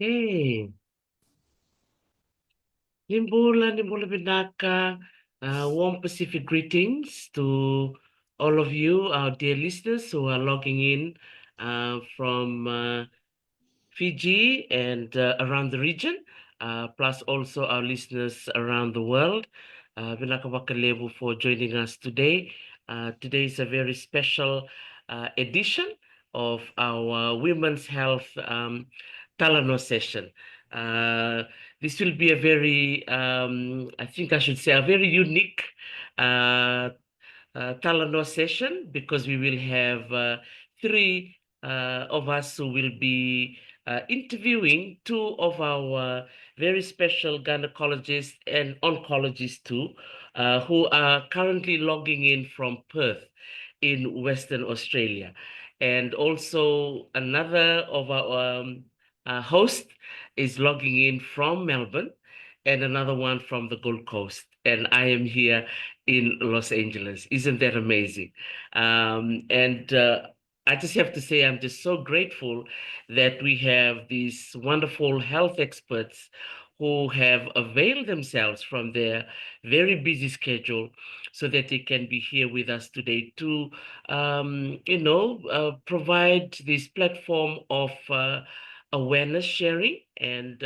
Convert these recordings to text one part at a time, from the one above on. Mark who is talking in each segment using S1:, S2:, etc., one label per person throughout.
S1: Hey, Nimbula Binaka, warm Pacific greetings to all of you, our dear listeners who are logging in from Fiji and around the region, plus also our listeners around the world. Binaka Wakalebu for joining us today. Today is a very special edition of our Women's Health Talano session. Uh, this will be a very, I think I should say, a very unique uh, Talano session because we will have three of us who will be interviewing two of our very special gynecologists and oncologists too, who are currently logging in from Perth in Western Australia. And also another of our hosts is logging in from Melbourne and another one from the Gold Coast. And I am here in Los Angeles. Isn't that amazing? And I just have to say, I'm just so grateful that we have these wonderful health experts who have availed themselves from their very busy schedule so that they can be here with us today to, provide this platform of awareness sharing and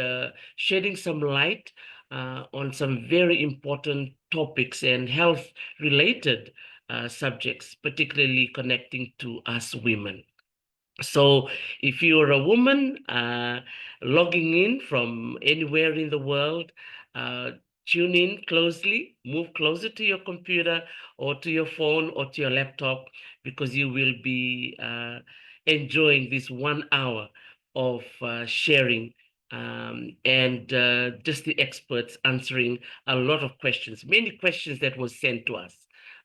S1: shedding some light on some very important topics and health related subjects, particularly connecting to us women. So if you're a woman logging in from anywhere in the world, uh, tune in closely, move closer to your computer or to your phone or to your laptop because you will be enjoying this 1 hour of sharing and just the experts answering a lot of questions, many questions that was sent to us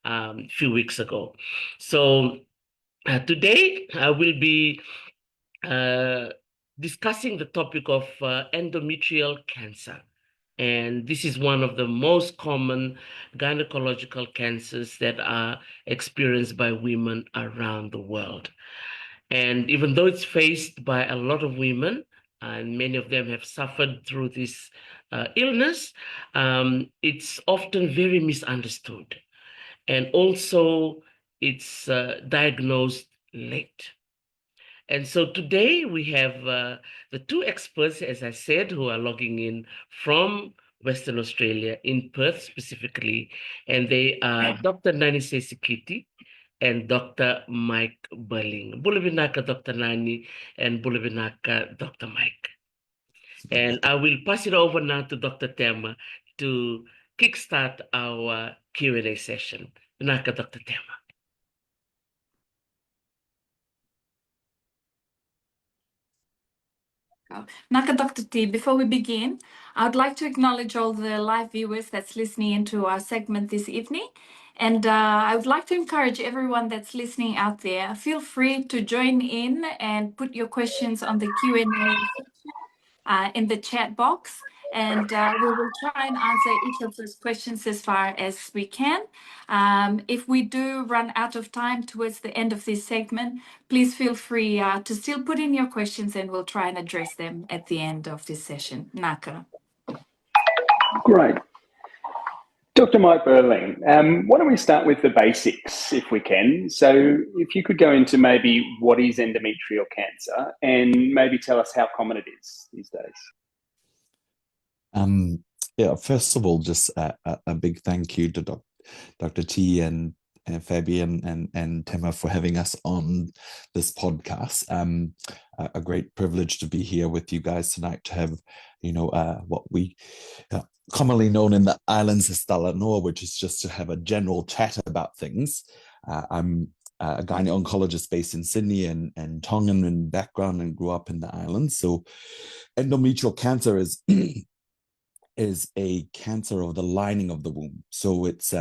S1: a few weeks ago. So today, I will be uh, discussing the topic of endometrial cancer. And this is one of the most common gynecological cancers that are experienced by women around the world. And even though it's faced by a lot of women, and many of them have suffered through this illness, it's often very misunderstood. And also, it's diagnosed late. And so today we have the two experts, as I said, who are logging in from Western Australia, in Perth specifically, and they are Dr. NANISE SIKITI and Dr. Mike BURLING. Bulabinaka Dr. Nani and Bulabinaka Dr. Mike. And I will pass it over now to Dr. TEMA to kickstart our Q&A session. Binaka Dr. TEMA.
S2: Naka Dr. T, before we begin, I would like to acknowledge all the live viewers that's listening into our segment this evening. And I would like to encourage everyone that's listening out there, feel free to join in and put your questions on the Q&A section in the chat box. And we will try and answer each of those questions as far as we can. If we do run out of time towards the end of this segment, please feel free to still put in your questions and we'll try and address them at the end of this session. Naka.
S3: Great. Dr. Mike Burling, why don't we start with the basics, if we can? So if you could go into maybe what is endometrial cancer and maybe tell us how common it is these days.
S4: Yeah, first of all, just a big thank you to Dr. T and FABIAN and TEMA for having us on this podcast. A great privilege to be here with you guys tonight to have, what we commonly known in the islands as Talanoa, which is just to have a general chat about things. I'm a gyne-oncologist based in Sydney and Tongan in background and grew up in the islands. So endometrial cancer is a cancer of the lining of the womb. So it's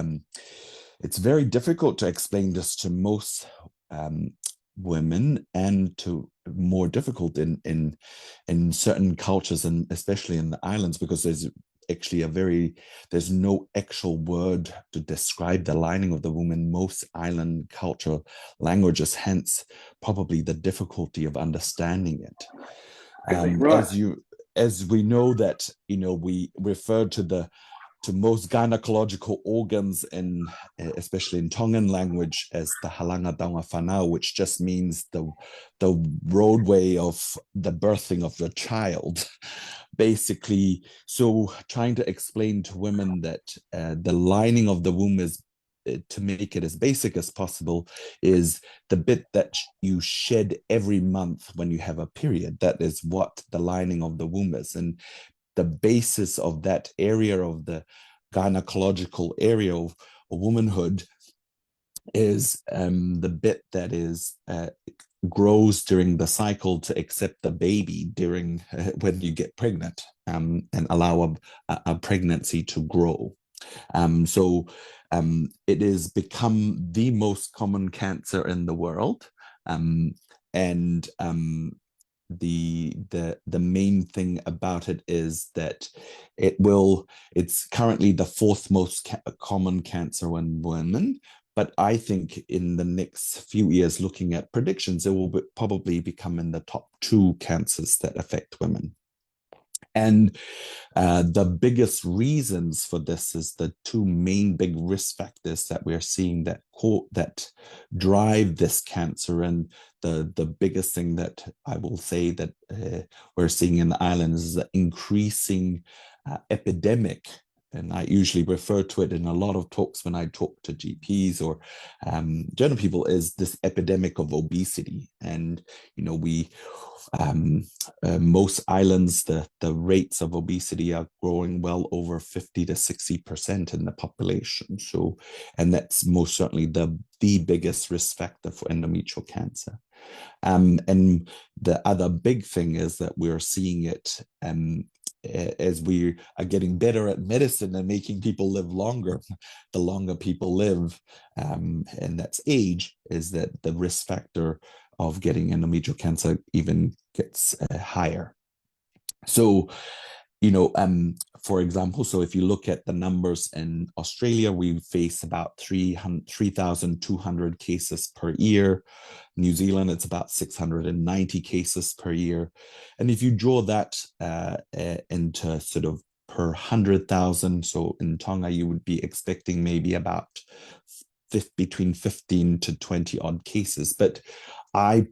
S4: very difficult to explain this to most women and to more difficult in certain cultures and especially in the islands because there's actually there's no actual word to describe the lining of the womb in most island culture languages, hence probably the difficulty of understanding it.
S3: Right.
S4: as we know that, we refer to most gynecological organs in, especially in Tongan language, as the halanga daunga whanau, which just means the roadway of the birthing of the child. Basically, so trying to explain to women that the lining of the womb is, to make it as basic as possible, is the bit that you shed every month when you have a period. That is what the lining of the womb is. And the basis of that area of the gynecological area of womanhood is the bit that is grows during the cycle to accept the baby during when you get pregnant, and allow a pregnancy to grow. So it has become the most common cancer in the world, and the main thing about it is that it's currently the fourth most common cancer in women, but I think in the next few years, looking at predictions, it will probably become in the top 2 cancers that affect women. And the biggest reasons for this is the 2 main big risk factors that we're seeing that drive this cancer. And the biggest thing that I will say that we're seeing in the islands is the increasing epidemic. And I usually refer to it in a lot of talks when I talk to GPs or general people, is this epidemic of obesity. And, most islands, the rates of obesity are growing well over 50 to 60% in the population. So, and that's most certainly the biggest risk factor for endometrial cancer. And the other big thing is that we're seeing it as we are getting better at medicine and making people live longer. The longer people live, and that's age, is that the risk factor of getting endometrial cancer even gets higher. So, for example, so if you look at the numbers in Australia, we face about 3,200 cases per year. New Zealand, it's about 690 cases per year. And if you draw that into sort of per 100,000, so in Tonga, you would be expecting maybe about between 15 to 20 odd cases. But I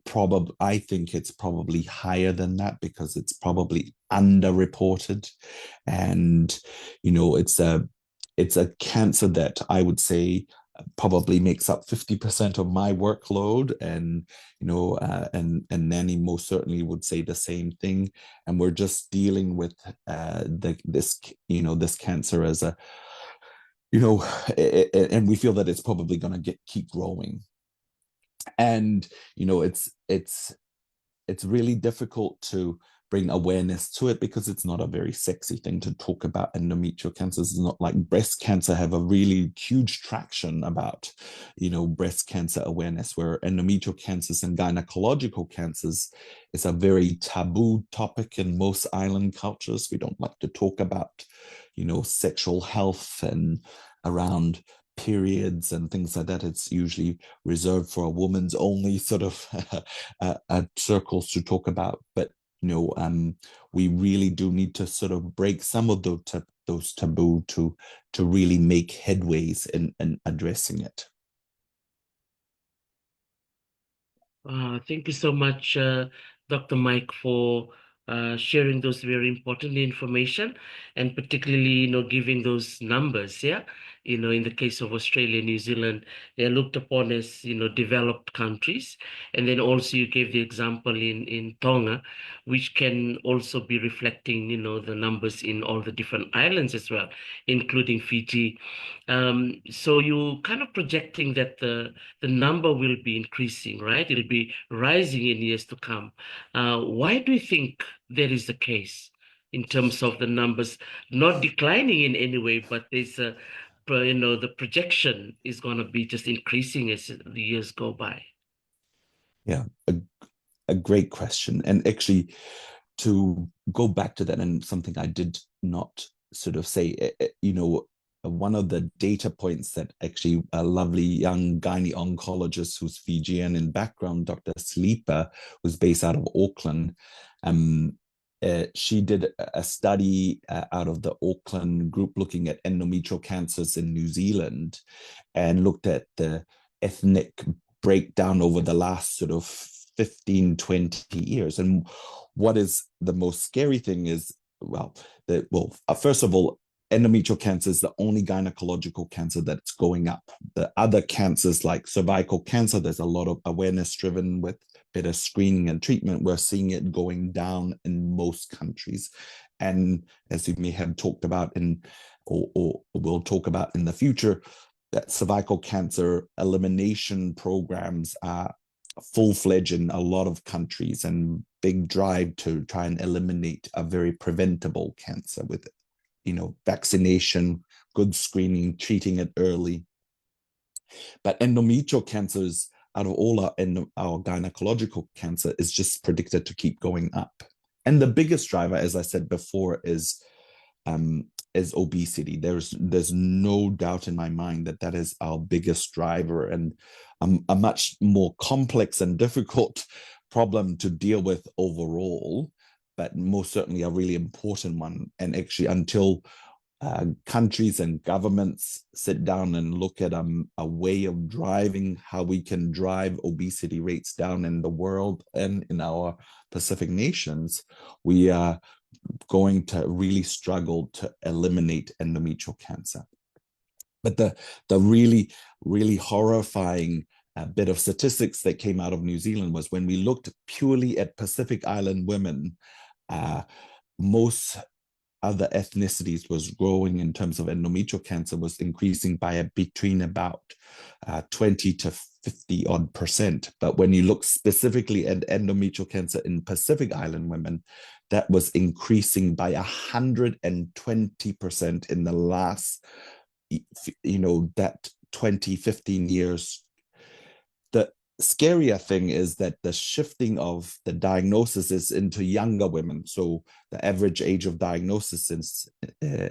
S4: think it's probably higher than that, because it's probably underreported. And, it's a cancer that I would say probably makes up 50% of my workload. And, and Nani most certainly would say the same thing. And we're just dealing with this cancer as a, and we feel that it's probably going to keep growing. And it's really difficult to bring awareness to it, because it's not a very sexy thing to talk about endometrial cancers. It's not like breast cancer have a really huge traction about breast cancer awareness, where endometrial cancers and gynecological cancers is a very taboo topic in most island cultures. We don't like to talk about sexual health and around periods and things like that. It's usually reserved for a woman's only sort of circles to talk about. But we really do need to sort of break some of those taboo to really make headways in addressing it.
S1: Thank you so much, Dr. Mike, for sharing those very important information, and particularly, giving those numbers. Yeah, in the case of Australia, New Zealand, they're looked upon as, developed countries. And then also you gave the example in Tonga, which can also be reflecting, the numbers in all the different islands as well, including Fiji. So you kind of projecting that the number will be increasing, right? It'll be rising in years to come. Why do you think that is the case in terms of the numbers not declining in any way, but there's the projection is going to be just increasing as the years go by?
S4: Yeah, a great question. And actually, to go back to that, and something I did not sort of say, one of the data points that actually a lovely young gynae oncologist who's Fijian in background, Dr. Slipa, who's based out of Auckland, she did a study out of the Auckland group looking at endometrial cancers in New Zealand and looked at the ethnic breakdown over the last sort of 15, 20 years. And what is the most scary thing is, first of all, endometrial cancer is the only gynecological cancer that's going up. The other cancers like cervical cancer, there's a lot of awareness driven with better screening and treatment. We're seeing it going down in most countries. And as we may have talked about or we'll talk about in the future, that cervical cancer elimination programs are full-fledged in a lot of countries and big drive to try and eliminate a very preventable cancer with vaccination, good screening, treating it early. But endometrial cancers, out of all our gynecological cancer, is just predicted to keep going up. And the biggest driver, as I said before, is obesity. There's no doubt in my mind that is our biggest driver, and a much more complex and difficult problem to deal with overall, but most certainly a really important one. And actually, until countries and governments sit down and look at a way of driving how we can drive obesity rates down in the world and in our Pacific nations, we are going to really struggle to eliminate endometrial cancer. But the really, really horrifying bit of statistics that came out of New Zealand was when we looked purely at Pacific Island women, most other ethnicities was growing in terms of endometrial cancer, was increasing by between about 20 to 50 odd %. But when you look specifically at endometrial cancer in Pacific Island women, that was increasing by 120% in the last, that 20, 15 years. The scarier thing is that the shifting of the diagnosis is into younger women. So the average age of diagnosis is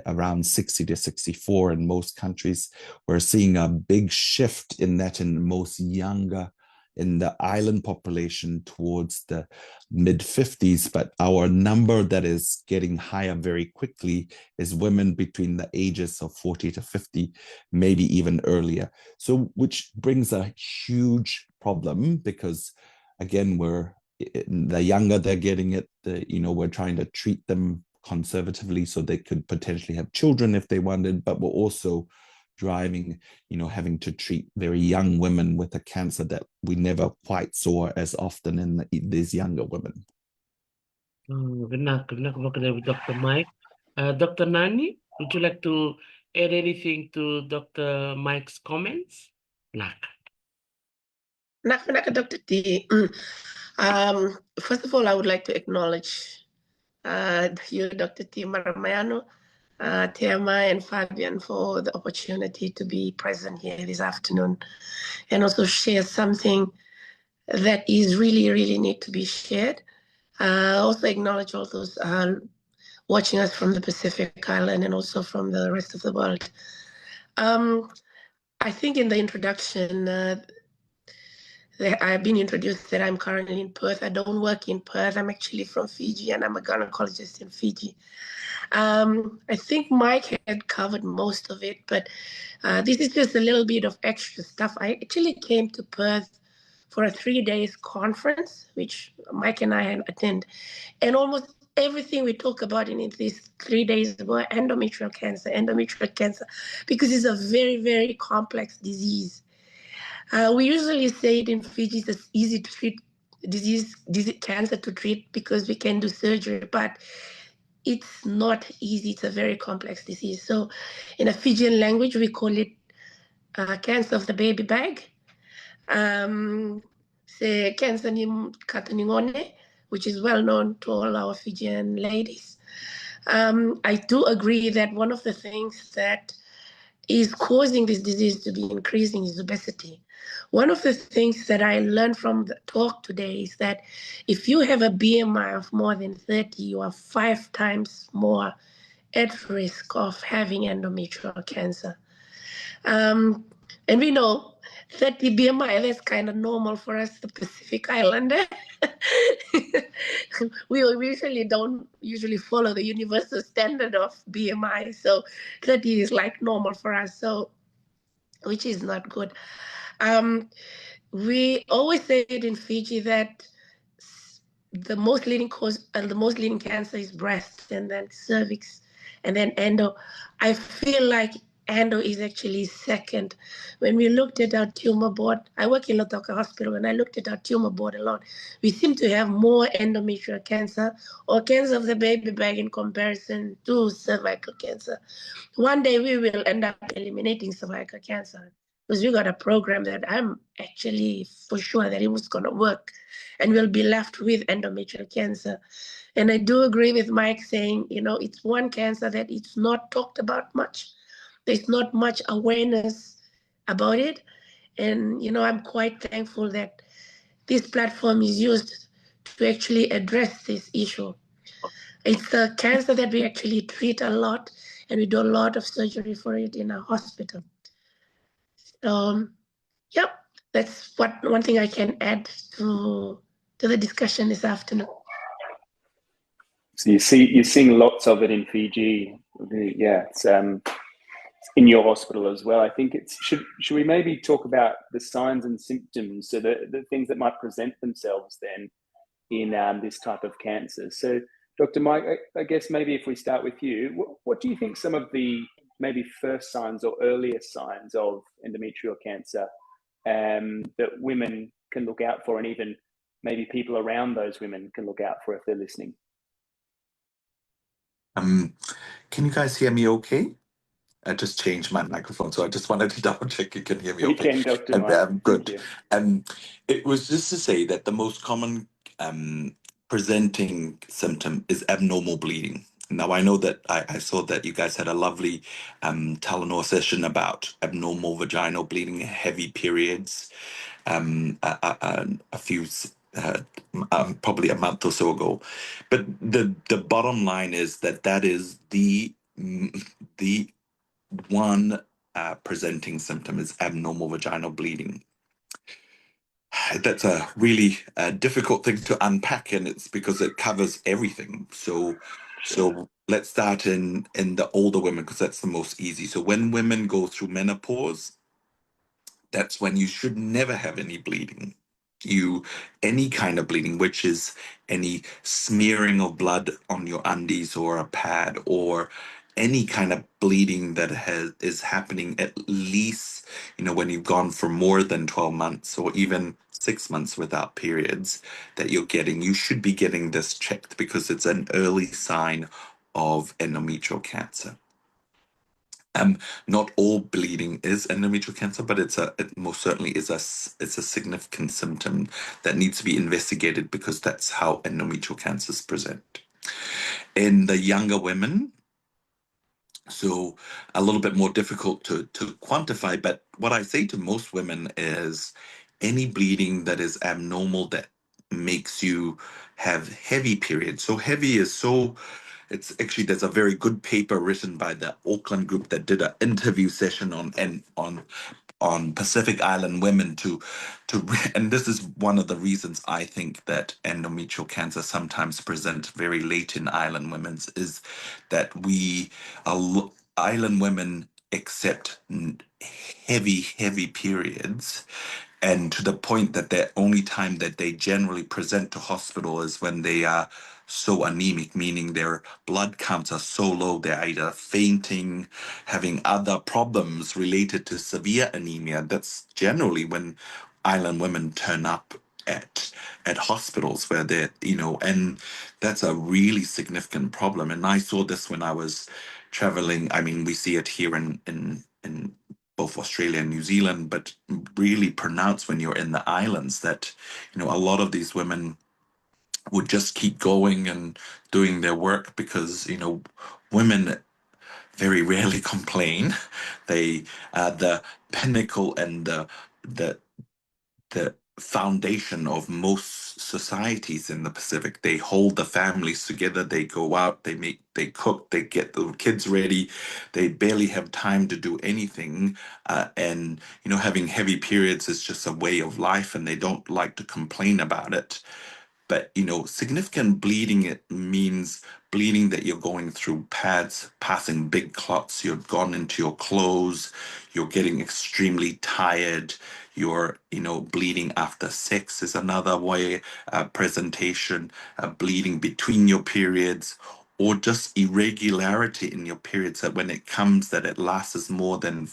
S4: around 60 to 64 in most countries. We're seeing a big shift in that in most younger, in the island population towards the mid-50s, but our number that is getting higher very quickly is women between the ages of 40 to 50, maybe even earlier. So, which brings a huge problem because, again, the younger they're getting it, we're trying to treat them conservatively so they could potentially have children if they wanted, but we're also driving, having to treat very young women with a cancer that we never quite saw as often in these younger women.
S1: Good with Dr. Mike. Dr. Nani, would you like to add anything to Dr. Mike's comments? Nak,
S5: Dr. T. First of all, I would like to acknowledge you, Dr. T. Maramayano, TEMA and FABIAN for the opportunity to be present here this afternoon and also share something that is really, really need to be shared. Also acknowledge all those watching us from the Pacific Island and also from the rest of the world. I think in the introduction, I've been introduced that I'm currently in Perth. I don't work in Perth. I'm actually from Fiji and I'm a gynecologist in Fiji. I think Mike had covered most of it, but this is just a little bit of extra stuff. I actually came to Perth for a 3-day conference, which Mike and I had attended, and almost everything we talk about in these 3 days were endometrial cancer, because it's a very, very complex disease. We usually say it in Fiji, it's easy to treat disease cancer to treat because we can do surgery, but it's not easy. It's a very complex disease. So in a Fijian language, we call it cancer of the baby bag. Say cancer ni kataningone, which is well known to all our Fijian ladies. I do agree that one of the things that is causing this disease to be increasing is obesity. One of the things that I learned from the talk today is that if you have a BMI of more than 30, you are 5 times more at risk of having endometrial cancer. And we know 30 BMI, that's kind of normal for us, the Pacific Islander. we usually don't usually follow the universal standard of BMI. So 30 is like normal for us. So, which is not good. We always say it in Fiji that the most leading cause and the most leading cancer is breast, and then cervix, and then endo. I feel like endo is actually second. When we looked at our tumor board, I work in Lotoka Hospital. When I looked at our tumor board alone, we seem to have more endometrial cancer or cancer of the baby bag in comparison to cervical cancer. One day we will end up eliminating cervical cancer because we got a program that I'm actually for sure that it was going to work, and we'll be left with endometrial cancer. And I do agree with Mike saying, it's one cancer that it's not talked about much. There's not much awareness about it. And, I'm quite thankful that this platform is used to actually address this issue. It's a cancer that we actually treat a lot, and we do a lot of surgery for it in our hospital. Yep, that's one thing I can add to the discussion this afternoon.
S3: So you're seeing lots of it in Fiji. Yeah, it's in your hospital as well. I think should we maybe talk about the signs and symptoms, so the things that might present themselves then in this type of cancer. So Dr. Mike, I guess maybe if we start with you, what do you think some of the maybe first signs or earliest signs of endometrial cancer that women can look out for, and even maybe people around those women can look out for if they're listening?
S4: Can you guys hear me okay? I just changed my microphone, so I just wanted to double check you can hear me okay.
S3: We can, Dr. Mike.
S4: Good. It was just to say that the most common presenting symptom is abnormal bleeding. Now, I know that I saw that you guys had a lovely Telenor session about abnormal vaginal bleeding, heavy periods, a few probably a month or so ago. But the bottom line is that is the one presenting symptom is abnormal vaginal bleeding. That's a really difficult thing to unpack, and it's because it covers everything. So let's start in the older women, because that's the most easy. So when women go through menopause, that's when you should never have any bleeding. Any kind of bleeding, which is any smearing of blood on your undies or a pad, or any kind of bleeding that is happening at least, when you've gone for more than 12 months or even 6 months without periods, that you should be getting this checked, because it's an early sign of endometrial cancer. Not all bleeding is endometrial cancer, but it most certainly is it's a significant symptom that needs to be investigated, because that's how endometrial cancers present. In the younger women, so a little bit more difficult to quantify, but what I say to most women is any bleeding that is abnormal that makes you have heavy periods. So heavy is it's actually, there's a very good paper written by the Auckland group that did an interview session on Pacific Island women and this is one of the reasons I think that endometrial cancer sometimes present very late in island women's, is that island women accept heavy periods, and to the point that the only time that they generally present to hospital is when they are so anemic, meaning their blood counts are so low, they're either fainting, having other problems related to severe anemia. That's generally when island women turn up at hospitals, where they're, and that's a really significant problem. And I saw this when I was traveling. I mean, we see it here in both Australia and New Zealand, but really pronounced when you're in the islands, that, a lot of these women would just keep going and doing their work, because, women very rarely complain. They the pinnacle and the foundation of most societies in the Pacific. They hold the families together. They go out, they cook, they get the kids ready. They barely have time to do anything. And, having heavy periods is just a way of life, and they don't like to complain about it. But, significant bleeding, it means bleeding that you're going through pads, passing big clots, you've gone into your clothes, you're getting extremely tired, you're, bleeding after sex is another way, presentation, bleeding between your periods, or just irregularity in your periods, that when it comes, that it lasts more than,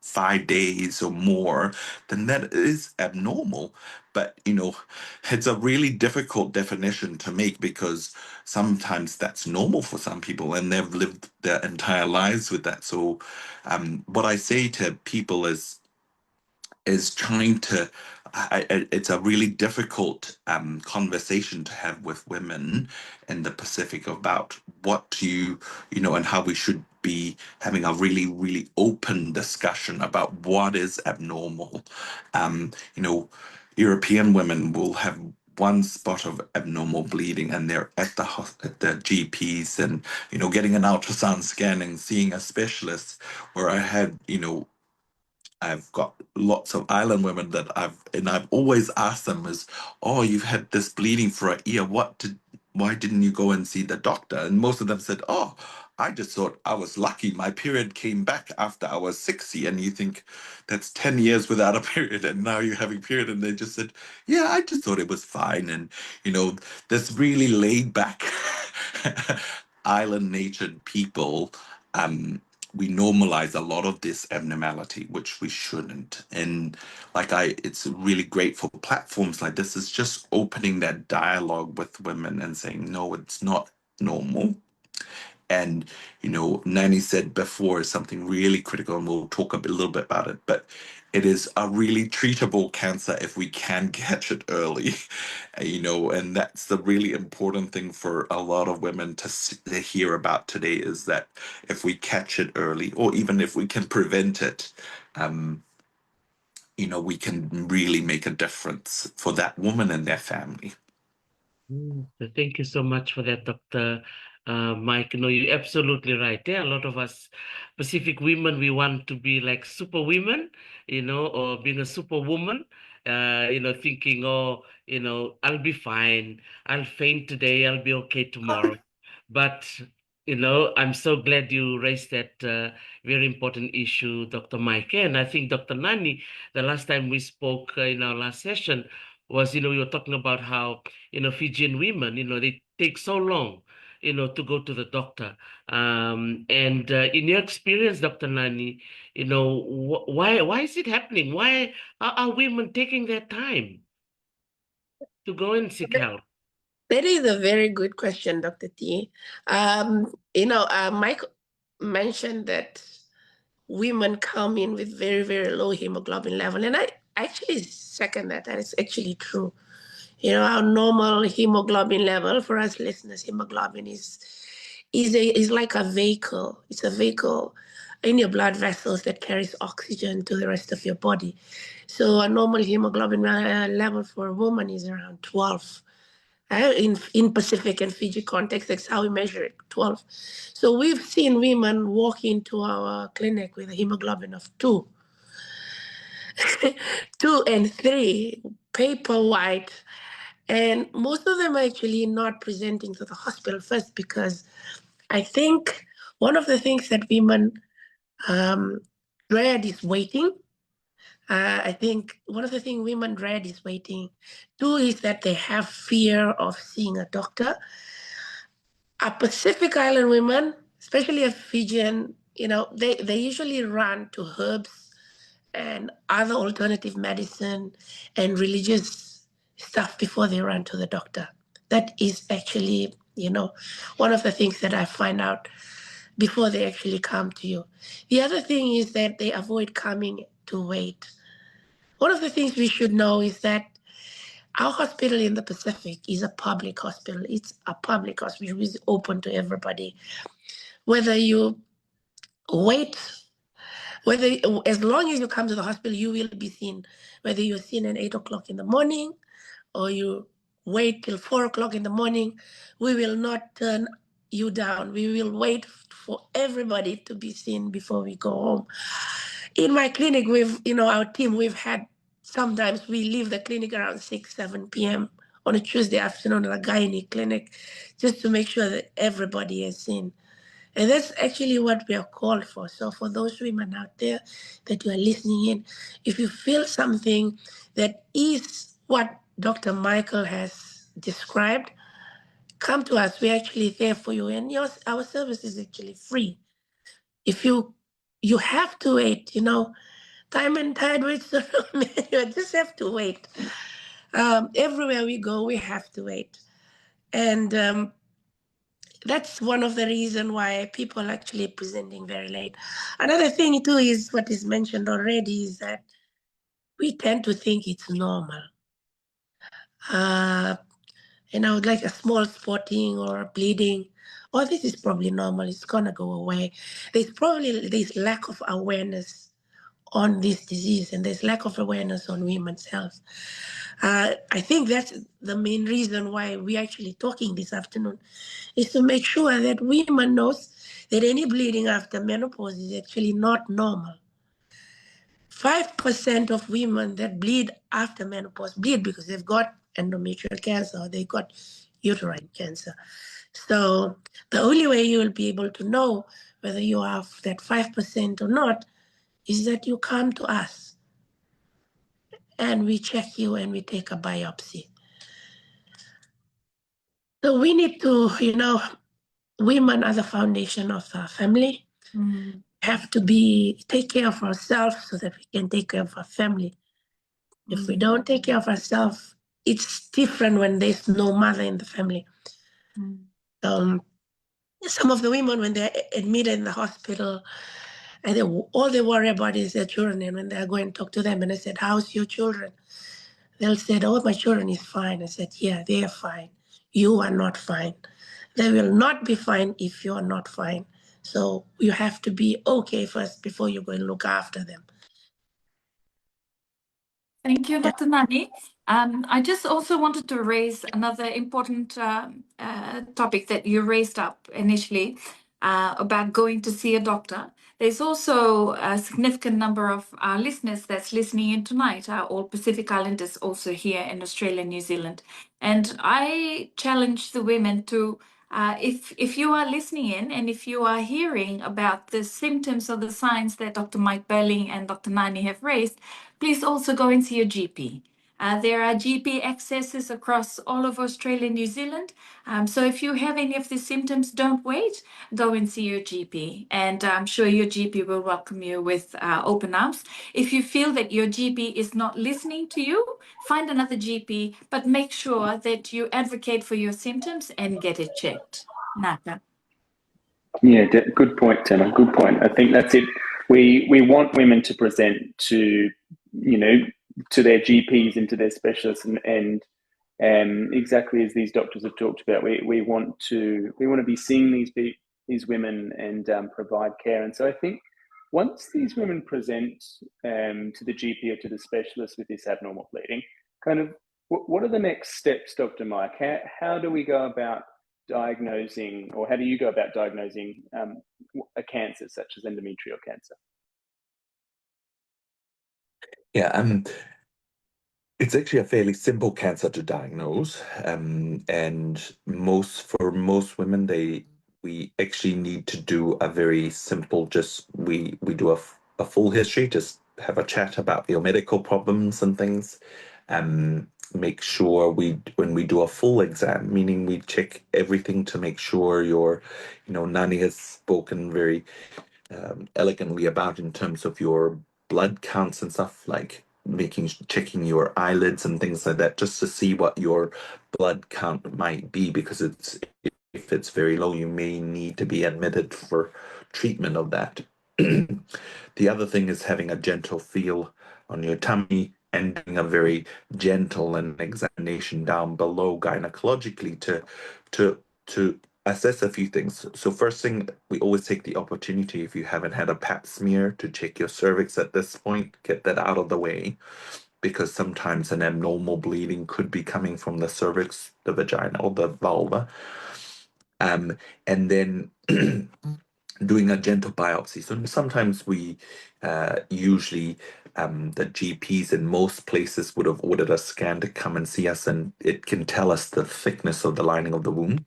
S4: 5 days or more, then that is abnormal. But, it's a really difficult definition to make, because sometimes that's normal for some people and they've lived their entire lives with that. So what I say to people is trying to it's a really difficult conversation to have with women in the Pacific about what and how we should be having a really, really open discussion about what is abnormal. European women will have one spot of abnormal bleeding and they're at the GPs and getting an ultrasound scan and seeing a specialist, where I've got lots of island women that I've always asked them is, oh, you've had this bleeding for a year. Why didn't you go and see the doctor? And most of them said, oh, I just thought I was lucky. My period came back after I was 60. And you think that's 10 years without a period. And now you're having a period. And they just said, yeah, I just thought it was fine. And, this really laid back island natured people, we normalize a lot of this abnormality, which we shouldn't. And it's really great for platforms like this. Is just opening that dialogue with women and saying, no, it's not normal. And, Nani said before something really critical, and we'll talk a little bit about it, but it is a really treatable cancer if we can catch it early, and that's the really important thing for a lot of women to hear about today, is that if we catch it early, or even if we can prevent it, we can really make a difference for that woman and their family.
S1: So thank you so much for that, Dr. Mike. You're absolutely right. There are a lot of us Pacific women, we want to be like super women, or being a superwoman, thinking, oh, I'll be fine. I'll faint today. I'll be okay tomorrow. But, I'm so glad you raised that very important issue, Dr. Mike. And I think Dr. Nani, the last time we spoke in our last session was, we were talking about how Fijian women, they take so long, to go to the doctor. And in your experience, Dr. Nani, why is it happening? Why are women taking their time to go and seek help?
S5: That is a very good question, Dr. T. Mike mentioned that women come in with very, very low hemoglobin level, and I actually second that. That is actually true. Our normal hemoglobin level, for us listeners, hemoglobin is like a vehicle. It's a vehicle in your blood vessels that carries oxygen to the rest of your body. So a normal hemoglobin level for a woman is around 12. In Pacific and Fiji context, that's how we measure it, 12. So we've seen women walk into our clinic with a hemoglobin of 2. 2 and 3, paper white. And most of them are actually not presenting to the hospital first, because I think one of the things that women dread is waiting. I think one of the things women dread is waiting. 2 is that they have fear of seeing a doctor. A Pacific Island women, especially a Fijian, they usually run to herbs and other alternative medicine and religious stuff before they run to the doctor. That is actually, one of the things that I find out before they actually come to you. The other thing is that they avoid coming to wait. One of the things we should know is that our hospital in the Pacific is a public hospital. It's a public hospital. It's open to everybody. Whether you wait, as long as you come to the hospital, you will be seen. Whether you're seen at 8 o'clock in the morning or you wait till 4 o'clock in the morning, we will not turn you down. We will wait for everybody to be seen before we go home. In my clinic, our team, sometimes we leave the clinic around 6, 7 p.m. on a Tuesday afternoon at a gynae clinic, just to make sure that everybody is seen. And that's actually what we are called for. So for those women out there that you are listening in, if you feel something that is what Dr. Michael has described, come to us. We're actually there for you. And our service is actually free. If you have to wait, time and tide waits for no man. You just have to wait. Everywhere we go, we have to wait. And that's one of the reasons why people are actually presenting very late. Another thing too is what is mentioned already is that we tend to think it's normal. Like a small spotting or bleeding, this is probably normal, it's gonna go away. There's lack of awareness on this disease, and there's lack of awareness on women's health. I think that's the main reason why we're actually talking this afternoon, is to make sure that women knows that any bleeding after menopause is actually not normal. 5% of women that bleed after menopause bleed because they've got endometrial cancer or they got uterine cancer. So the only way you will be able to know whether you have that 5% or not is that you come to us and we check you and we take a biopsy. So we need to, women are the foundation of our family.
S2: Mm.
S5: Have to take care of ourselves so that we can take care of our family. If we don't take care of ourselves, it's different when there's no mother in the family. Some of the women, when they're admitted in the hospital, and all they worry about is their children. And when they go and talk to them, and I said, "How's your children?" They'll say, "Oh, my children is fine." I said, "Yeah, they are fine. You are not fine. They will not be fine if you are not fine. So you have to be okay first before you go and look after them."
S2: Thank you, Dr. Nani. I just also wanted to raise another important topic that you raised up initially about going to see a doctor. There's also a significant number of our listeners that's listening in tonight, all Pacific Islanders also here in Australia and New Zealand. And I challenge the women to, if you are listening in and if you are hearing about the symptoms or the signs that Dr. Mike Burling and Dr. Nani have raised, please also go and see your GP. There are GP accesses across all of Australia and New Zealand. So if you have any of these symptoms, don't wait. Go and see your GP. And I'm sure your GP will welcome you with open arms. If you feel that your GP is not listening to you, find another GP, but make sure that you advocate for your symptoms and get it checked. Naka.
S3: Yeah, good point, Tema. Good point. I think that's it. We want women to present to, to their GPs and to their specialists, and exactly as these doctors have talked about, we want to be seeing these women and provide care. And so I think once these women present to the GP or to the specialist with this abnormal bleeding, kind of what are the next steps, Dr. Mike? How do we go about diagnosing, or how do you go about diagnosing a cancer such as endometrial cancer?
S4: Yeah, it's actually a fairly simple cancer to diagnose, and for most women, we actually need to do a very simple, we do a full history, just have a chat about your medical problems and things, make sure when we do a full exam, meaning we check everything to make sure Nani has spoken very elegantly about in terms of your blood counts and stuff, like checking your eyelids and things like that, just to see what your blood count might be, because if it's very low, you may need to be admitted for treatment of that. The other thing is having a gentle feel on your tummy and doing a very gentle and examination down below gynecologically to assess a few things. So first thing, we always take the opportunity, if you haven't had a pap smear, to check your cervix at this point, get that out of the way, because sometimes an abnormal bleeding could be coming from the cervix, the vagina, or the vulva. And then doing a gentle biopsy. So sometimes we usually the GPs in most places would have ordered a scan to come and see us, and it can tell us the thickness of the lining of the womb.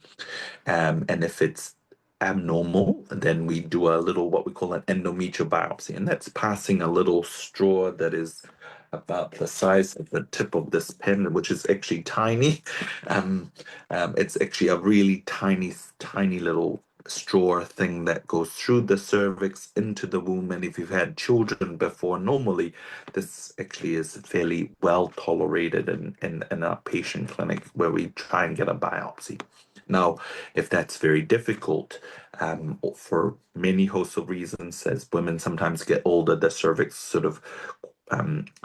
S4: And if it's abnormal, then we do a little what we call an endometrial biopsy, and that's passing a little straw that is about the size of the tip of this pen, which is actually tiny. It's actually a really tiny little straw thing that goes through the cervix into the womb. And if you've had children before, normally this actually is fairly well tolerated in a patient clinic where we try and get a biopsy. Now, if that's very difficult, for many hosts of reasons, as women sometimes get older, the cervix sort of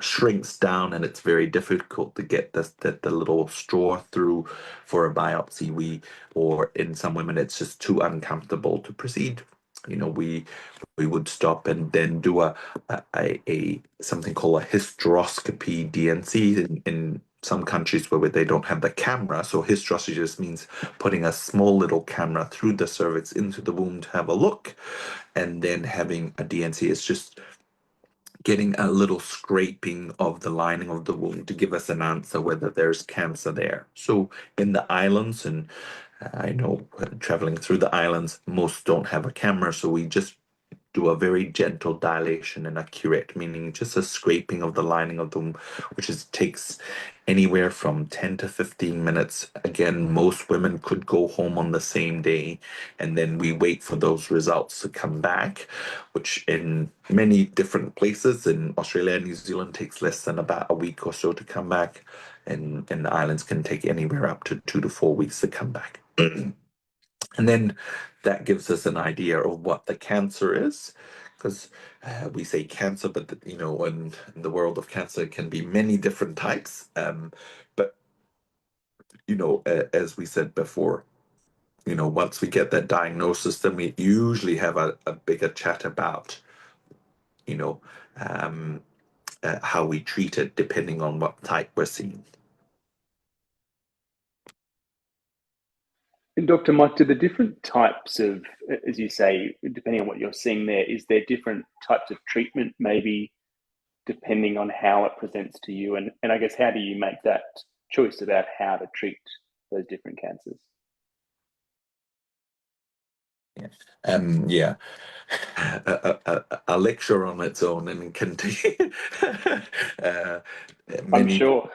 S4: shrinks down, and it's very difficult to get the little straw through for a biopsy. Or in some women, it's just too uncomfortable to proceed. We would stop and then do a something called a hysteroscopy DNC in some countries where they don't have the camera. So hysteroscopy just means putting a small little camera through the cervix into the womb to have a look, and then having a DNC is just getting a little scraping of the lining of the womb to give us an answer whether there's cancer there. So in the islands, and I know traveling through the islands, most don't have a camera, so we just do a very gentle dilation and a curette, meaning just a scraping of the lining of the womb, which takes anywhere from 10 to 15 minutes. Again, most women could go home on the same day, and then we wait for those results to come back, which in many different places in Australia and New Zealand takes less than about a week or so to come back, and the islands can take anywhere up to 2 to 4 weeks to come back. And then that gives us an idea of what the cancer is, because we say cancer, but in the world of cancer, it can be many different types. But as we said before, once we get that diagnosis, then we usually have a bigger chat about, um, how we treat it, depending on what type we're seeing.
S3: And Dr. Mike, do the different types of, as you say, depending on what you're seeing there, is there different types of treatment maybe depending on how it presents to you? And I guess, how do you make that choice about how to treat those different cancers?
S4: Yeah. A lecture on its own, and can take
S3: I'm sure.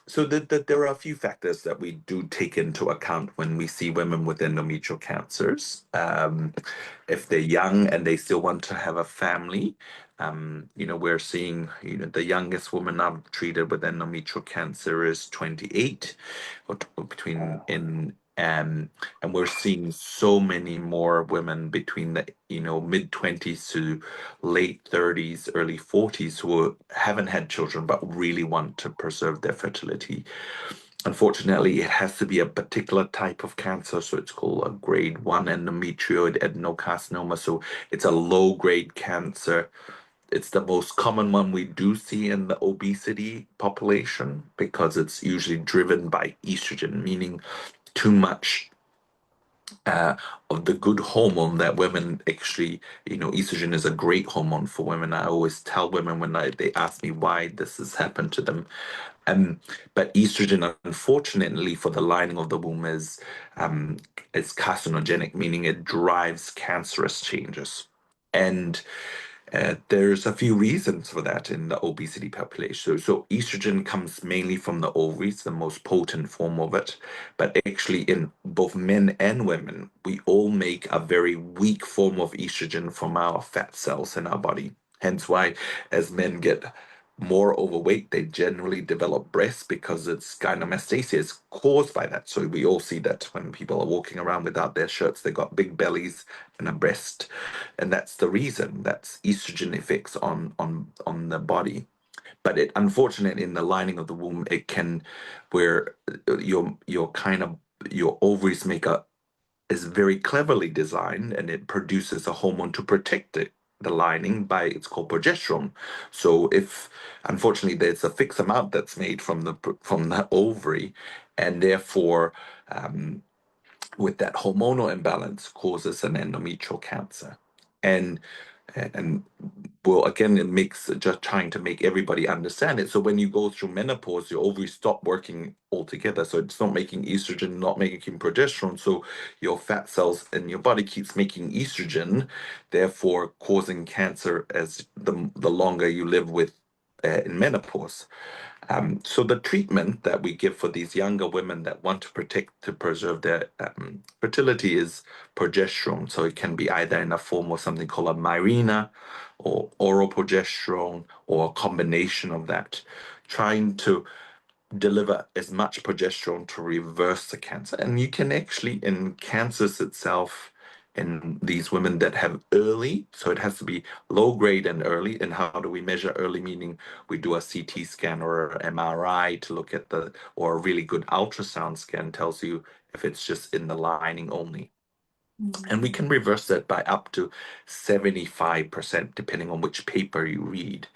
S4: So there are a few factors that we do take into account when we see women with endometrial cancers. If they're young and they still want to have a family, we're seeing, the youngest woman I've treated with endometrial cancer is 28, or between and we're seeing so many more women between the mid 20s to late 30s, early 40s who haven't had children but really want to preserve their fertility. Unfortunately, it has to be a particular type of cancer, so it's called a grade 1 endometrioid adenocarcinoma. So it's a low grade cancer. It's the most common one we do see in the obesity population, because it's usually driven by estrogen, meaning too much of the good hormone that women actually, estrogen is a great hormone for women. I always tell women when they ask me why this has happened to them. But estrogen, unfortunately, for the lining of the womb is carcinogenic, meaning it drives cancerous changes. And there's a few reasons for that in the obesity population. So estrogen comes mainly from the ovaries, the most potent form of it. But actually, in both men and women, we all make a very weak form of estrogen from our fat cells in our body. Hence why, as men get more overweight, they generally develop breasts, because it's gynecomastia is caused by that. So we all see that when people are walking around without their shirts, they got big bellies and a breast, and that's the reason. That's estrogen effects on the body. But it, unfortunately, in the lining of the womb, it can, where your ovaries is very cleverly designed, and it produces a hormone to protect it, the lining, it's called progesterone. So if, unfortunately, there's a fixed amount that's made from the ovary, and therefore with that hormonal imbalance causes an endometrial cancer. And
S6: And well, again, it makes just trying to make everybody understand it. So when you go through menopause, your ovaries stop working altogether. So it's not making estrogen, not making progesterone. So your fat cells in your body keeps making estrogen, therefore causing cancer as the longer you live with in menopause. So the treatment that we give for these younger women that want to preserve their fertility is progesterone. So it can be either in a form of something called a Mirena or oral progesterone or a combination of that, trying to deliver as much progesterone to reverse the cancer. And you can actually, in cancers itself, in these women that have early, so it has to be low grade and early. And how do we measure early? Meaning we do a CT scan or MRI to look at or a really good ultrasound scan tells you if it's just in the lining only. And we can reverse that by up to 75%, depending on which paper you read.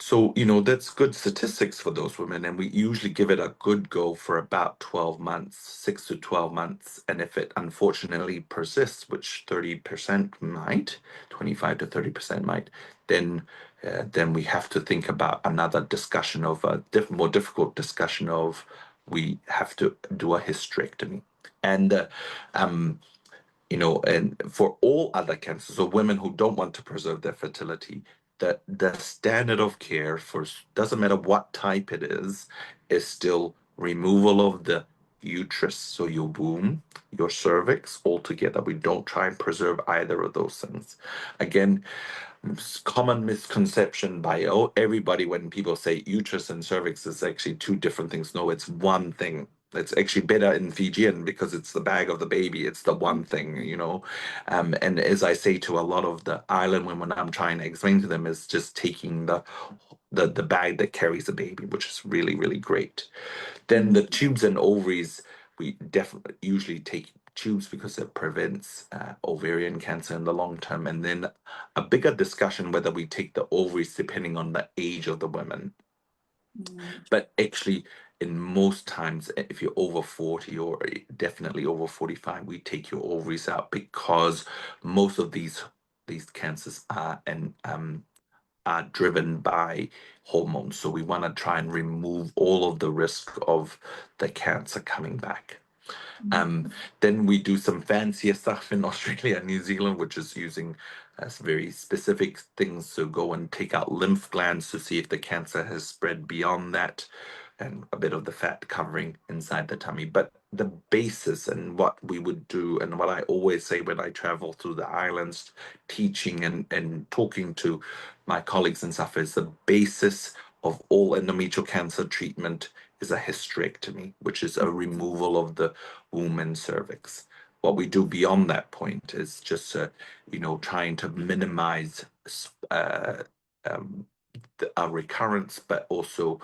S6: So, that's good statistics for those women, and we usually give it a good go for about 12 months, 6 to 12 months. And if it unfortunately persists, which 30% might, 25 to 30% might, then we have to think about another discussion of a more difficult discussion of we have to do a hysterectomy. And and for all other cancers, or women who don't want to preserve their fertility, the standard of care doesn't matter what type it is still removal of the uterus, so your womb, your cervix altogether. We don't try and preserve either of those things. Again, common misconception by everybody when people say uterus and cervix is actually two different things. No, it's one thing. It's actually better in Fijian because it's the bag of the baby. It's the one thing, and as I say to a lot of the island women, I'm trying to explain to them is just taking the bag that carries the baby, which is really, really great. Then the tubes and ovaries, we definitely usually take tubes because it prevents ovarian cancer in the long term. And then a bigger discussion whether we take the ovaries depending on the age of the women. But actually, in most times, if you're over 40 or definitely over 45, we take your ovaries out because most of these cancers are driven by hormones. So we want to try and remove all of the risk of the cancer coming back. Then we do some fancier stuff in Australia and New Zealand, which is using very specific things to go and take out lymph glands to see if the cancer has spread beyond that, and a bit of the fat covering inside the tummy. But the basis and what we would do, and what I always say when I travel through the islands teaching and talking to my colleagues and stuff, is the basis of all endometrial cancer treatment is a hysterectomy, which is a removal of the womb and cervix. What we do beyond that point is just, trying to minimize a recurrence, but also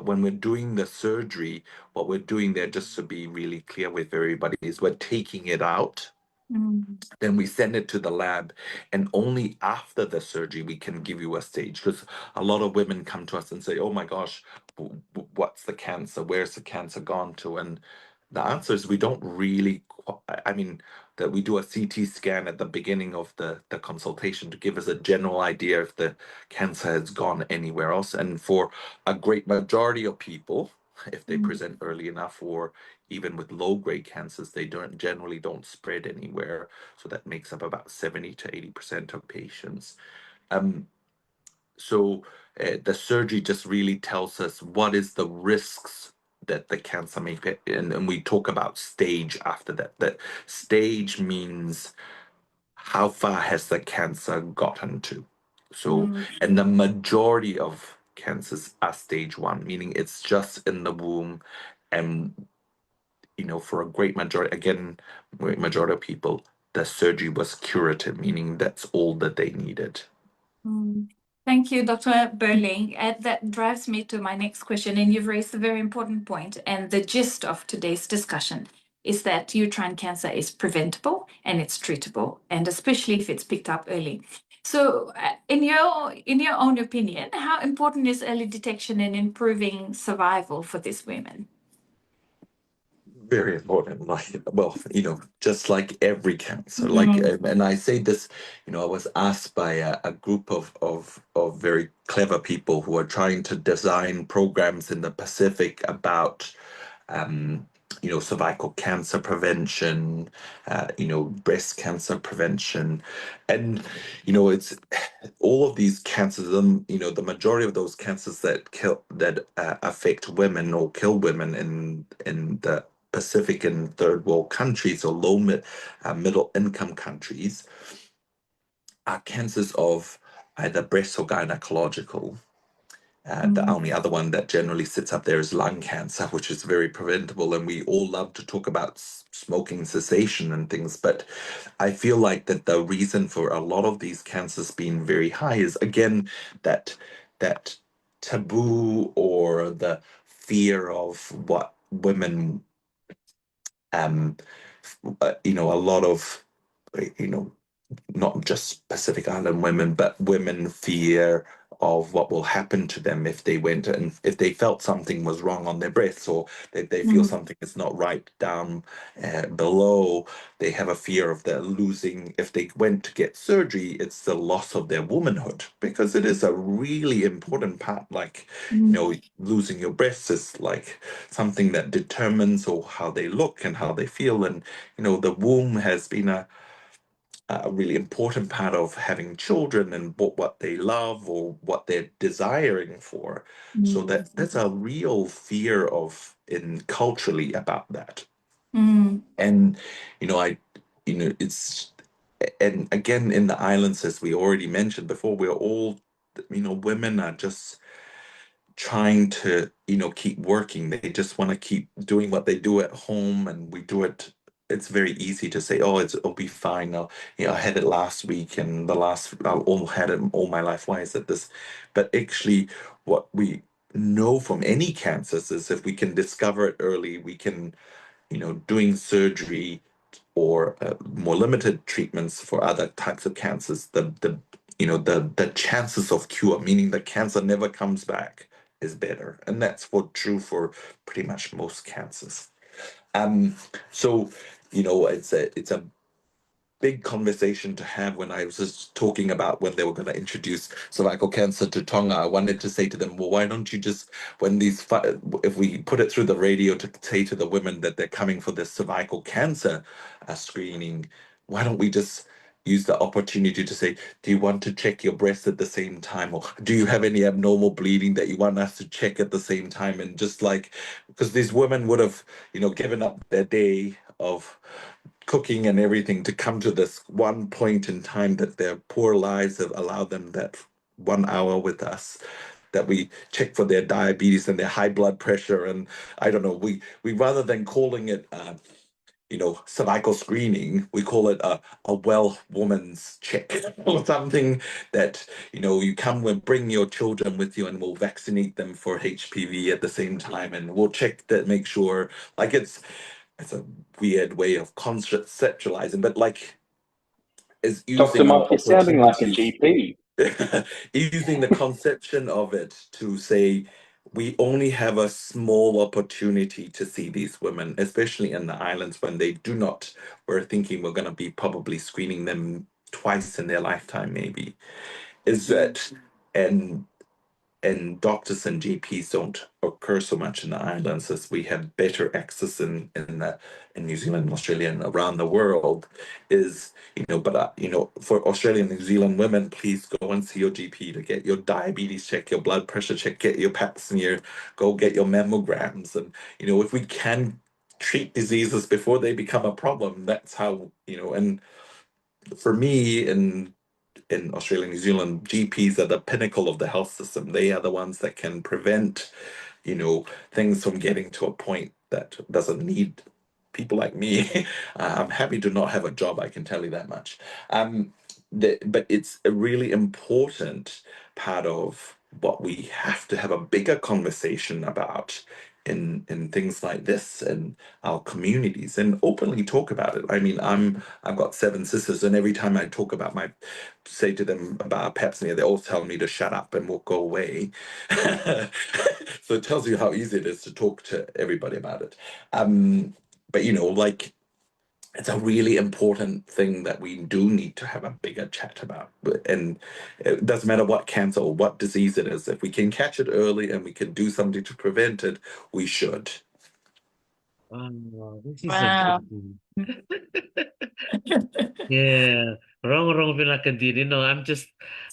S6: when we're doing the surgery, what we're doing there, just to be really clear with everybody, is we're taking it out. Then we send it to the lab, and only after the surgery we can give you a stage, because a lot of women come to us and say, oh my gosh, what's the cancer? Where's the cancer gone to? And the answer is we don't really, that we do a CT scan at the beginning of the consultation to give us a general idea if the cancer has gone anywhere else. And for a great majority of people, if they present early enough, or even with low-grade cancers, they generally don't spread anywhere. So that makes up about 70 to 80% of patients. So the surgery just really tells us what is the risks that the cancer may be, and we talk about stage after that. That stage means how far has the cancer gotten to. So, and the majority of cancers are stage 1, meaning it's just in the womb. And, for a great majority of people, the surgery was curative, meaning that's all that they needed.
S2: Thank you, Dr. Burling. That drives me to my next question, and you've raised a very important point. And the gist of today's discussion is that uterine cancer is preventable and it's treatable, and especially if it's picked up early. So, in your own opinion, how important is early detection in improving survival for these women?
S6: Very important. Like, well, just like every cancer, like,
S2: Mm,
S6: and I say this, I was asked by a group of very clever people who are trying to design programs in the Pacific about, um, cervical cancer prevention, breast cancer prevention, and it's all of these cancers. The majority of those cancers that affect women or kill women in the Pacific and third world countries or middle income countries are cancers of either breast or gynecological. The
S2: mm,
S6: only other one that generally sits up there is lung cancer, which is very preventable. And we all love to talk about smoking cessation and things. But I feel like that the reason for a lot of these cancers being very high is, again, that taboo or the fear of what women, a lot of, you know, not just Pacific Island women, but women fear of what will happen to them if they went and if they felt something was wrong on their breasts, or they feel
S2: mm,
S6: something is not right down below. They have a fear of their losing. If they went to get surgery, it's the loss of their womanhood, because it is a really important part. Like,
S2: mm,
S6: losing your breasts is like something that determines or how they look and how they feel. And the womb has been a really important part of having children and what they love or what they're desiring for. So
S2: mm,
S6: that's a real fear of in culturally about that.
S2: mm,
S6: And I it's and again in the islands, as we already mentioned before, we're all women are just trying to keep working. They just want to keep doing what they do at home, and we do it. It's very easy to say, oh, it'll be fine. I had it last week, and I all had it all my life. Why is it this? But actually, what we know from any cancers is if we can discover it early, we can, doing surgery or more limited treatments for other types of cancers, the chances of cure, meaning the cancer never comes back, is better, and that's true for pretty much most cancers. Um, so it's a big conversation to have. When I was just talking about when they were going to introduce cervical cancer to Tonga, I wanted to say to them, well, why don't you just, if we put it through the radio to say to the women that they're coming for this cervical cancer screening, why don't we just use the opportunity to say, do you want to check your breast at the same time? Or do you have any abnormal bleeding that you want us to check at the same time? And just like, because these women would have, given up their day of cooking and everything to come to this one point in time that their poor lives have allowed them that 1 hour with us, that we check for their diabetes and their high blood pressure. And I don't know, we rather than calling it cervical screening, we call it a well woman's check or something, that you come and bring your children with you, and we'll vaccinate them for HPV at the same time, and we'll check that, make sure, like, it's a weird way of conceptualizing, but like, is
S3: Dr.
S6: using our
S3: Mike, you're sounding like a
S6: opportunities,
S3: GP.
S6: using the conception of it to say we only have a small opportunity to see these women, especially in the islands when they do not. We're thinking we're going to be probably screening them twice in their lifetime, maybe. Is that and doctors and GPs don't occur so much in the islands, as we have better access in New Zealand and Australia and around the world. Is but for Australian and New Zealand women, please go and see your GP to get your diabetes check, your blood pressure check, get your pap smear, go get your mammograms, and if we can treat diseases before they become a problem, that's how. And for me, in Australia and New Zealand, GPs are the pinnacle of the health system. They are the ones that can prevent, things from getting to a point that doesn't need people like me. I'm happy to not have a job, I can tell you that much. But it's a really important part of what we have to have a bigger conversation about in things like this in our communities, and openly talk about it. I mean, I've got 7 sisters, and every time I say to them about pap smear, they all tell me to shut up and we'll go away. So it tells you how easy it is to talk to everybody about it. but like, it's a really important thing that we do need to have a bigger chat about. And it doesn't matter what cancer or what disease it is. If we can catch it early and we can do something to prevent it, we should.
S1: Oh, this is a
S2: Wow.
S1: good thing. Yeah, wrong, Vinakandini.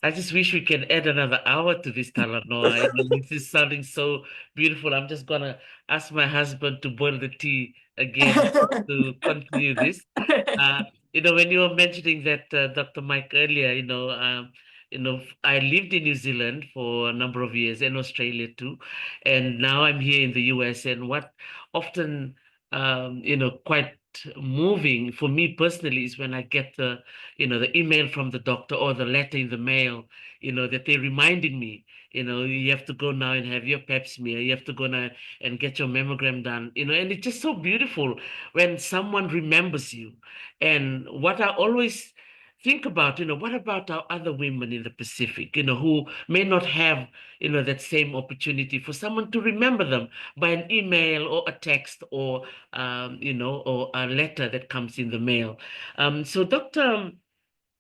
S1: I just wish we can add another hour to this Talanoa. This is sounding so beautiful. I'm just gonna ask my husband to boil the tea again to continue this. Uh, when you were mentioning that, Dr. Mike, earlier, I lived in New Zealand for a number of years and Australia too, and now I'm here in the US. And what often, quite moving for me personally is when I get the email from the doctor or the letter in the mail, that they're reminding me, you have to go now and have your pap smear, you have to go now and get your mammogram done, and it's just so beautiful when someone remembers you. And what I always think about, what about our other women in the Pacific, who may not have, that same opportunity for someone to remember them by an email or a text or a letter that comes in the mail. So, Dr.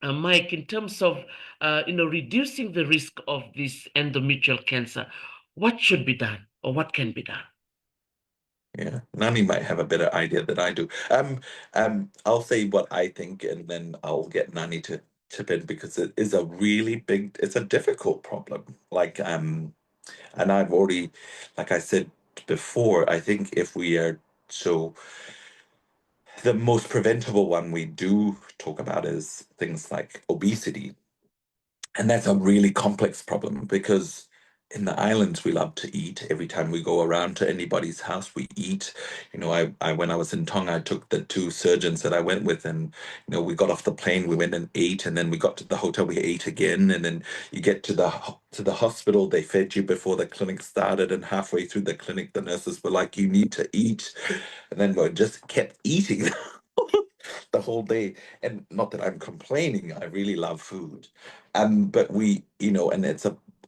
S1: Mike, in terms of, reducing the risk of this endometrial cancer, what should be done or what can be done?
S6: Yeah, Nani might have a better idea than I do. I'll say what I think, and then I'll get Nani to chip in because it is it's a difficult problem. And I've already, like I said before, I think if we are so, the most preventable one we do talk about is things like obesity. And that's a really complex problem because in the islands we love to eat. Every time we go around to anybody's house, we eat. I when I was in Tonga, I took the two surgeons that I went with, and we got off the plane, we went and ate, and then we got to the hotel, we ate again, and then you get to the hospital, they fed you before the clinic started, and halfway through the clinic, the nurses were like, "You need to eat," and then we just kept eating. The whole day. And not that I'm complaining, I really love food. But and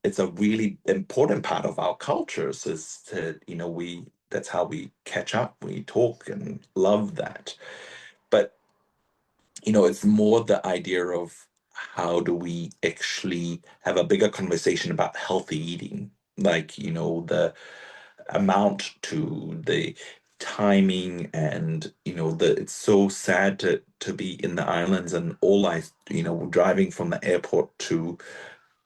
S6: it's a really important part of our cultures is to, that's how we catch up, we talk and love that. But, it's more the idea of how do we actually have a bigger conversation about healthy eating? Like, the amount to the timing and it's so sad to be in the islands and driving from the airport to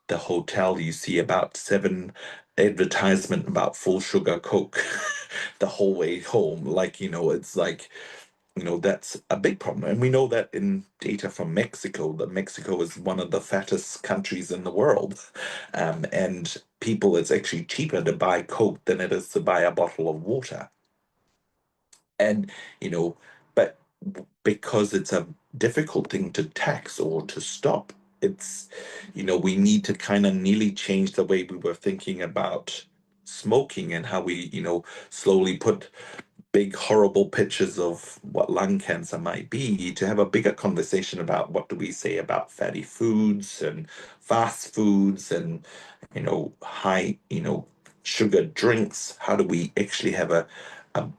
S6: the hotel you see about 7 advertisement about full sugar Coke the whole way home, it's like that's a big problem. And we know that in data from Mexico, that Mexico is one of the fattest countries in the world. And people, it's actually cheaper to buy Coke than it is to buy a bottle of water. And, but because it's a difficult thing to tax or to stop, it's, we need to kind of nearly change the way we were thinking about smoking and how we, slowly put big horrible pictures of what lung cancer might be to have a bigger conversation about what do we say about fatty foods and fast foods and high sugar drinks. How do we actually have a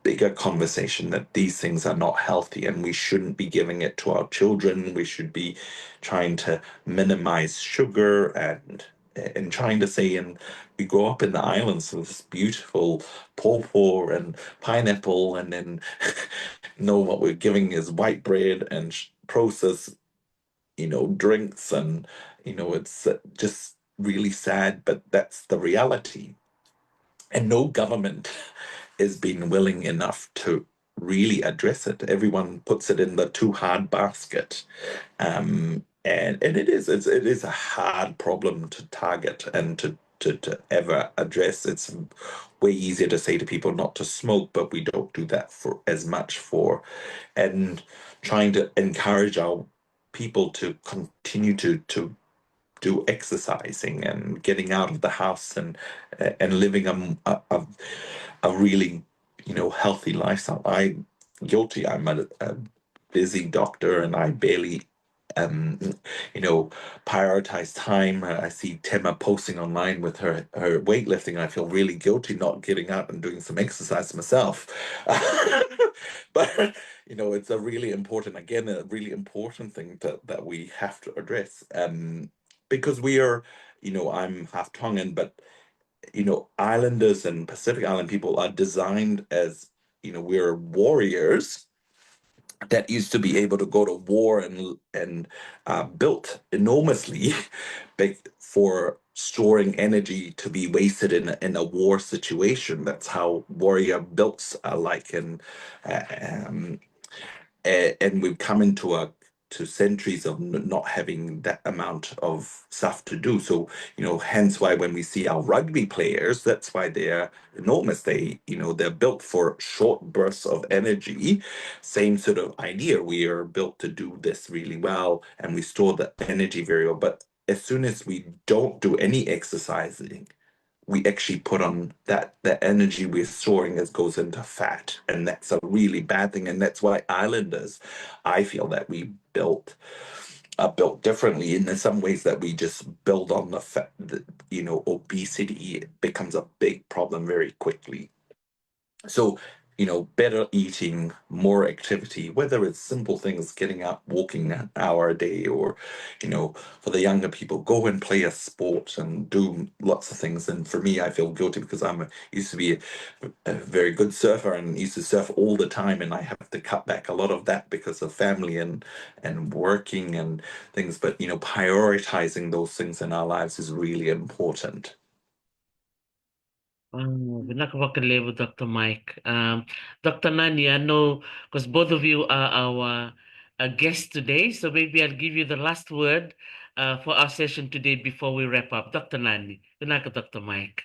S6: bigger conversation that these things are not healthy and we shouldn't be giving it to our children. We should be trying to minimize sugar and trying to say, and we grow up in the islands with this beautiful pawpaw and pineapple, and then know what we're giving is white bread and processed, drinks, and it's just really sad, but that's the reality. And no government has been willing enough to really address it. Everyone puts it in the too hard basket. And it is a hard problem to target and to ever address. It's way easier to say to people not to smoke, but we don't do that for as much for, and trying to encourage our people to continue to do exercising and getting out of the house and living a really healthy lifestyle. I'm guilty. I'm a busy doctor and I barely um prioritize time. I see Tema posting online with her weightlifting. I feel really guilty not getting out and doing some exercise myself. but it's a really important, again, a really important thing that we have to address. Because we are, I'm half Tongan, but islanders and Pacific Island people are designed as, we're warriors that used to be able to go to war and built enormously for storing energy to be wasted in a war situation. That's how warrior builts are like, uh, um, and we've come to centuries of not having that amount of stuff to do. So, hence why when we see our rugby players, that's why they're enormous. They're built for short bursts of energy. Same sort of idea. We are built to do this really well, and we store the energy very well. But as soon as we don't do any exercising, we actually put on that energy we're storing as goes into fat, and that's a really bad thing. And that's why islanders, I feel that we are built differently in some ways, that we just build on the fat. Obesity becomes a big problem very quickly. So, better eating, more activity, whether it's simple things, getting up, walking an hour a day, or, for the younger people, go and play a sport and do lots of things. And for me, I feel guilty because used to be a very good surfer and used to surf all the time. And I have to cut back a lot of that because of family and working and things. But, prioritizing those things in our lives is really important.
S1: With Dr. Mike. Dr. Nani, I know, because both of you are our guests today, so maybe I'll give you the last word for our session today before we wrap up. Dr. Nani, Dr. Mike.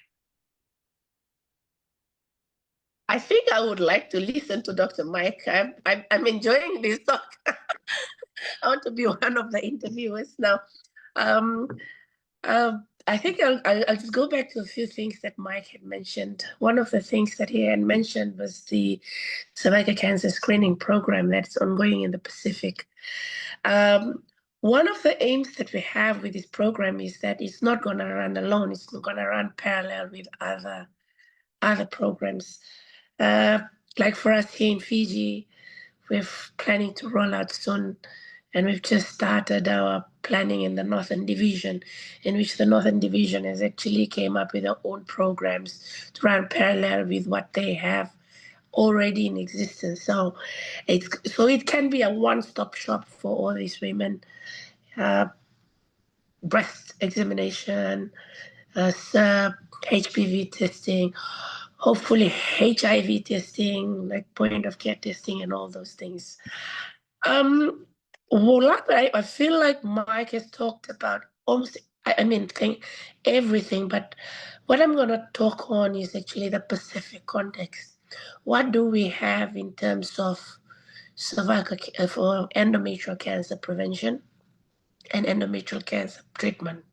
S5: I think I would like to listen to Dr. Mike. I'm enjoying this talk. I want to be one of the interviewers now. I think I'll just go back to a few things that Mike had mentioned. One of the things that he had mentioned was the cervical cancer screening program that's ongoing in the Pacific. One of the aims that we have with this program is that it's not going to run alone. It's going to run parallel with other programs. Like for us here in Fiji, we're planning to roll out soon, and we've just started our planning in the Northern Division, in which the Northern Division has actually came up with their own programs to run parallel with what they have already in existence. So it can be a one-stop shop for all these women. Breast examination, SERP, HPV testing, hopefully HIV testing, like point of care testing and all those things. Well, I feel like Mike has talked about almost, everything, but what I'm going to talk on is actually the Pacific context. What do we have in terms of cervical for endometrial cancer prevention and endometrial cancer treatment?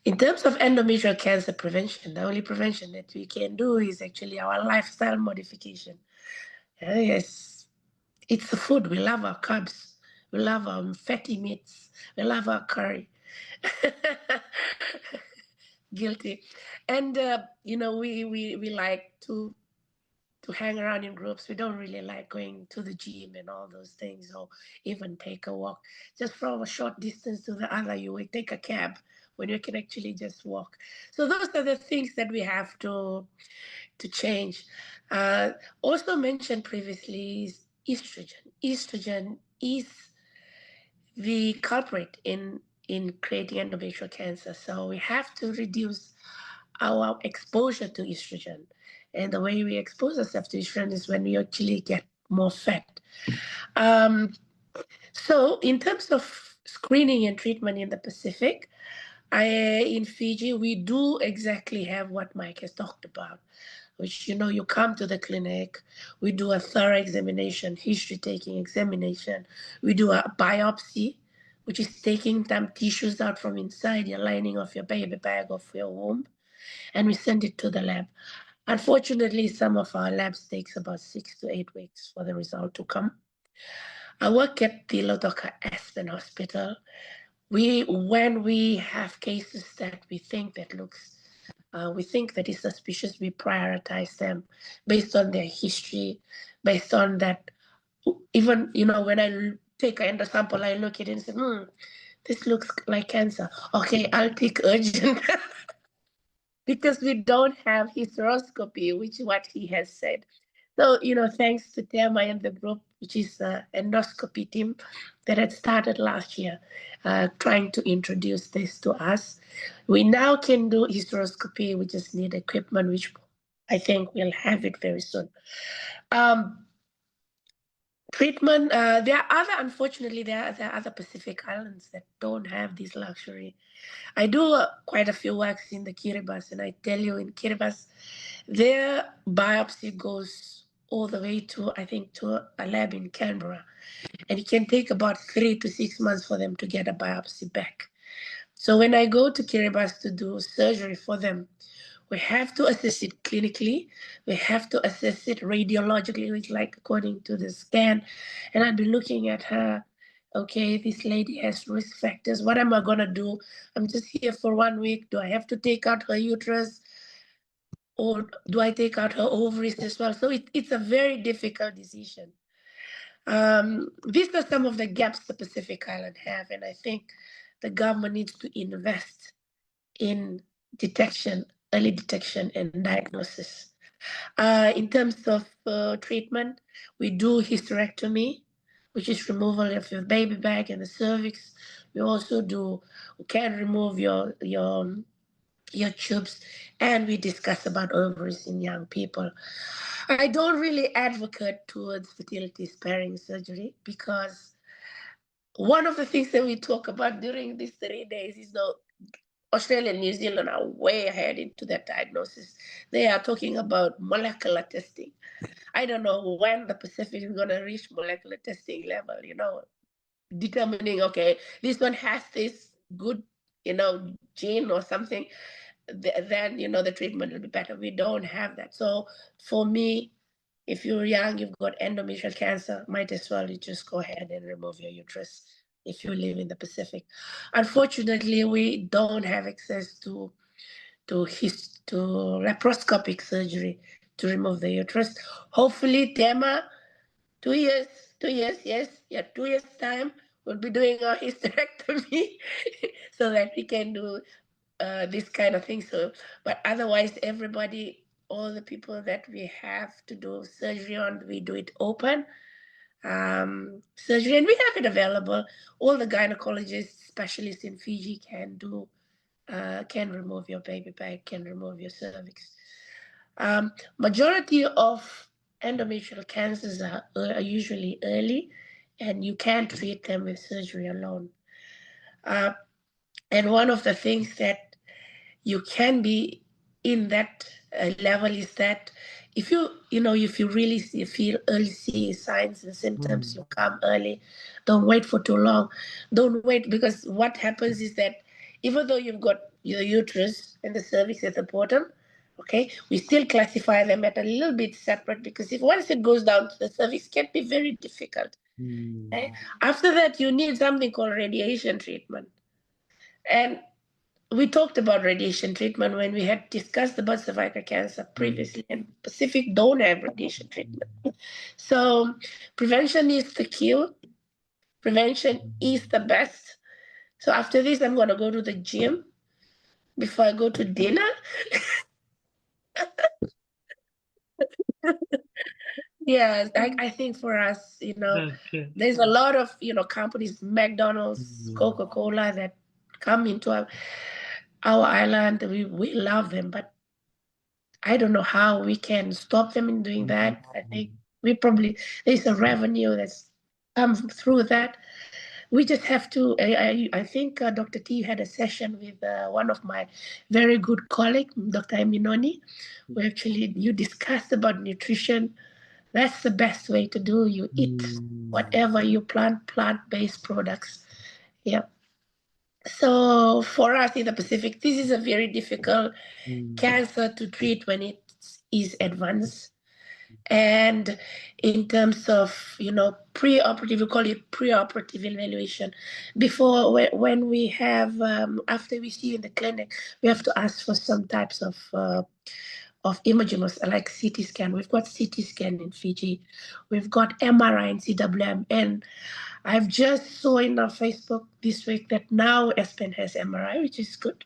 S5: In terms of endometrial cancer prevention, the only prevention that we can do is actually our lifestyle modification. Yes, it's the food. We love our carbs. We love our fatty meats. We love our curry. Guilty. And, we like to hang around in groups. We don't really like going to the gym and all those things, or even take a walk. Just from a short distance to the other, you will take a cab when you can actually just walk. So those are the things that we have to change. Also mentioned previously is estrogen. Estrogen is the culprit in creating endometrial cancer. So we have to reduce our exposure to estrogen. And the way we expose ourselves to estrogen is when we actually get more fat. So in terms of screening and treatment in the Pacific, in Fiji, we do exactly have what Mike has talked about, which, you come to the clinic, we do a thorough examination, history-taking examination, we do a biopsy, which is taking some tissues out from inside your lining of your baby bag of your womb, and we send it to the lab. Unfortunately, some of our labs takes about 6 to 8 weeks for the result to come. I work at the Lodoka Aspen Hospital. When we have cases that we think that is suspicious, we prioritize them based on their history, based on that. Even, you know, when I take an endosample, I look at it and say, this looks like cancer. Okay, I'll take urgent. Because we don't have hysteroscopy, which is what he has said. So, you know, thanks to TEMA and the group, which is an endoscopy team that had started last year, trying to introduce this to us. We now can do hysteroscopy. We just need equipment, which I think we'll have it very soon. Treatment, unfortunately, there are other Pacific Islands that don't have this luxury. I do quite a few works in the Kiribati, and I tell you, in Kiribati, their biopsy goes all the way to, I think, to a lab in Canberra. And it can take about 3 to 6 months for them to get a biopsy back. So when I go to Kiribati to do surgery for them, we have to assess it clinically. We have to assess it radiologically, which like according to the scan. And I'll be looking at her. Okay, this lady has risk factors. What am I going to do? I'm just here for 1 week. Do I have to take out her uterus? Or do I take out her ovaries as well? So it's a very difficult decision. These are some of the gaps the Pacific Island have. And I think the government needs to invest in detection, early detection and diagnosis. In terms of treatment, we do hysterectomy, which is removal of your baby bag and the cervix. We also can remove your tubes, and we discuss about ovaries in young people. I don't really advocate towards fertility sparing surgery because one of the things that we talk about during these 3 days is Australia and New Zealand are way ahead into that diagnosis. They are talking about molecular testing. I don't know when the Pacific is going to reach molecular testing level, you know, determining, okay, this one has this good, you know, gene or something, then, you know, the treatment will be better. We don't have that. So for me, if you're young, you've got endometrial cancer, might as well you just go ahead and remove your uterus if you live in the Pacific. Unfortunately, we don't have access to laparoscopic surgery to remove the uterus. Hopefully, TEMA, 2 years, 2 years time, we'll be doing a hysterectomy so that we can do this kind of thing. So, but otherwise, everybody, all the people that we have to do surgery on, we do it open surgery, and we have it available. All the gynecologists, specialists in Fiji can remove your baby bag, can remove your cervix. Majority of endometrial cancers are usually early, and you can't treat them with surgery alone. And one of the things that you can be in that level is that if you really feel early, see signs and symptoms, you come early. Don't wait for too long. Don't wait, because what happens is that even though you've got your uterus and the cervix at the bottom, okay, we still classify them at a little bit separate, because if once it goes down to the cervix, it can be very difficult. Okay? After that, you need something called radiation treatment. And we talked about radiation treatment when we had discussed about cervical cancer previously, and Pacific don't have radiation treatment. So prevention is the cure. Prevention is the best. So after this, I'm going to go to the gym before I go to dinner. Yeah, I think for us, you know, there's a lot of, you know, companies, McDonald's, Coca-Cola, that come into our island. We love them, but I don't know how we can stop them in doing that. I think there's a revenue that's come through that. We just have to, I think Dr. T had a session with one of my very good colleagues, Dr. Eminoni, where actually you discussed about nutrition. That's the best way to do. You eat whatever you plant-based products. Yeah. So for us in the Pacific, this is a very difficult cancer to treat when it is advanced. And in terms of, you know, preoperative, we call it preoperative evaluation. Before, when we have, after we see you in the clinic, we have to ask for some types of of imaging, like CT scan. We've got CT scan in Fiji. We've got MRI in CWM. And I've just saw in our Facebook this week that now Aspen has MRI, which is good.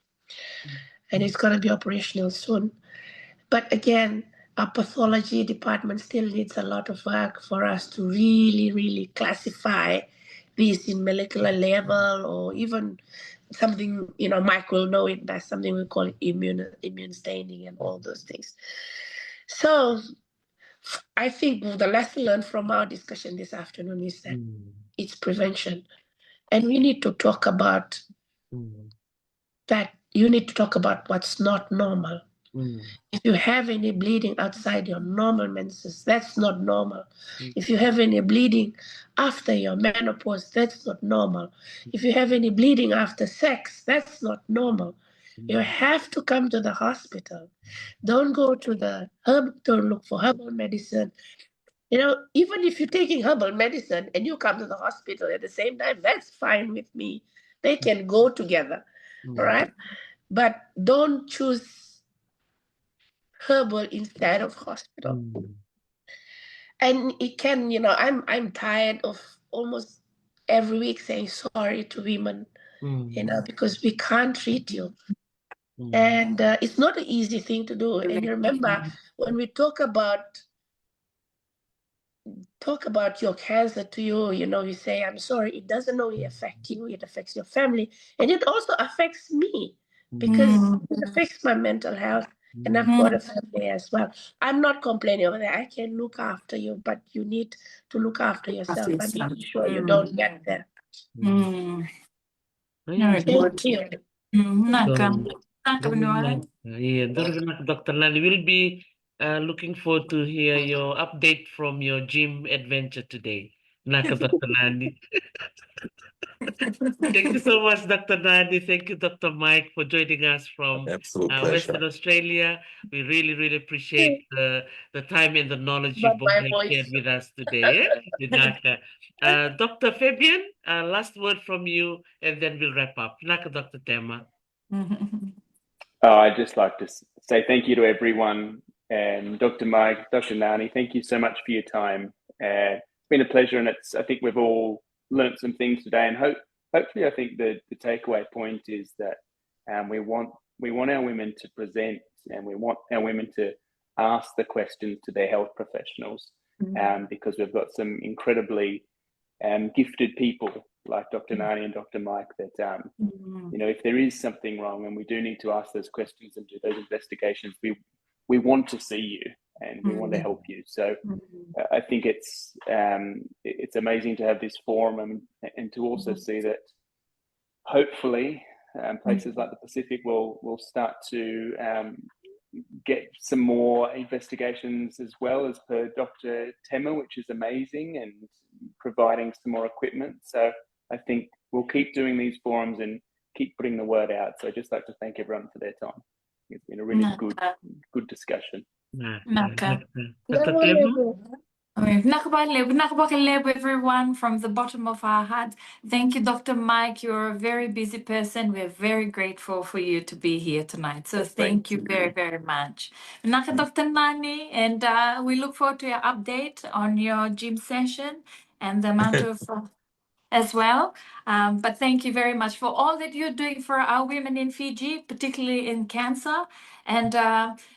S5: And it's going to be operational soon. But again, our pathology department still needs a lot of work for us to really, really classify these in molecular level, or even something, Mike will know it, that's something we call immune staining and all those things. So I think the lesson learned from our discussion this afternoon is that it's prevention. And we need to talk about that. You need to talk about what's not normal. If you have any bleeding outside your normal menses, that's not normal. If you have any bleeding after your menopause, that's not normal. If you have any bleeding after sex, that's not normal. You have to come to the hospital. Don't go to the herb to look for herbal medicine. Even if you're taking herbal medicine and you come to the hospital at the same time, that's fine with me. They can go together, all right? But don't choose herbal instead of hospital. And it can, I'm tired of almost every week saying sorry to women, because we can't treat you. And it's not an easy thing to do. And you remember, when we talk about your cancer to you, you say, I'm sorry, it doesn't only affect you, it affects your family. And it also affects me, because it affects my mental health. And I've got a family as well. I'm not complaining over there. I can look after you, but you need to look after yourself and be sure you don't get there.
S1: Yes.
S5: Thank you.
S1: Dr. Nani, we'll be looking forward to hear your update from your gym adventure today. Naka Dr. Nani. Thank you so much, Dr. Nani. Thank you, Dr. Mike, for joining us from
S6: Absolute pleasure.
S1: Western Australia. We really, really appreciate the time and the knowledge you
S5: But
S1: both
S5: my
S1: have
S5: voice.
S1: shared with us today. Naka. Dr. Fabian, last word from you, and then we'll wrap up. Naka, Dr. Tema.
S3: I'd just like to say thank you to everyone, and Dr. Mike, Dr. Nani, thank you so much for your time. It's been a pleasure, and I think we've all learnt some things today, and hopefully I think the takeaway point is that we want our women to present, and we want our women to ask the questions to their health professionals, because we've got some incredibly gifted people like Dr. Nani and Dr. Mike that, if there is something wrong and we do need to ask those questions and do those investigations, we want to see you and we want to help you. So I think it's amazing to have this forum and to also see that hopefully places like the Pacific will start to get some more investigations as well, as per Dr. TEMA, which is amazing, and providing some more equipment. So I think we'll keep doing these forums and keep putting the word out. So I'd just like to thank everyone for their time. It's been a really good discussion.
S1: Dr. Tema?
S2: Everyone, from the bottom of our heart. Thank you, Dr. Mike. You're a very busy person. We're very grateful for you to be here tonight. So thank you very, very much. Naka Dr. Nani, and we look forward to your update on your gym session and the amount of as well. But thank you very much for all that you're doing for our women in Fiji, particularly in cancer. And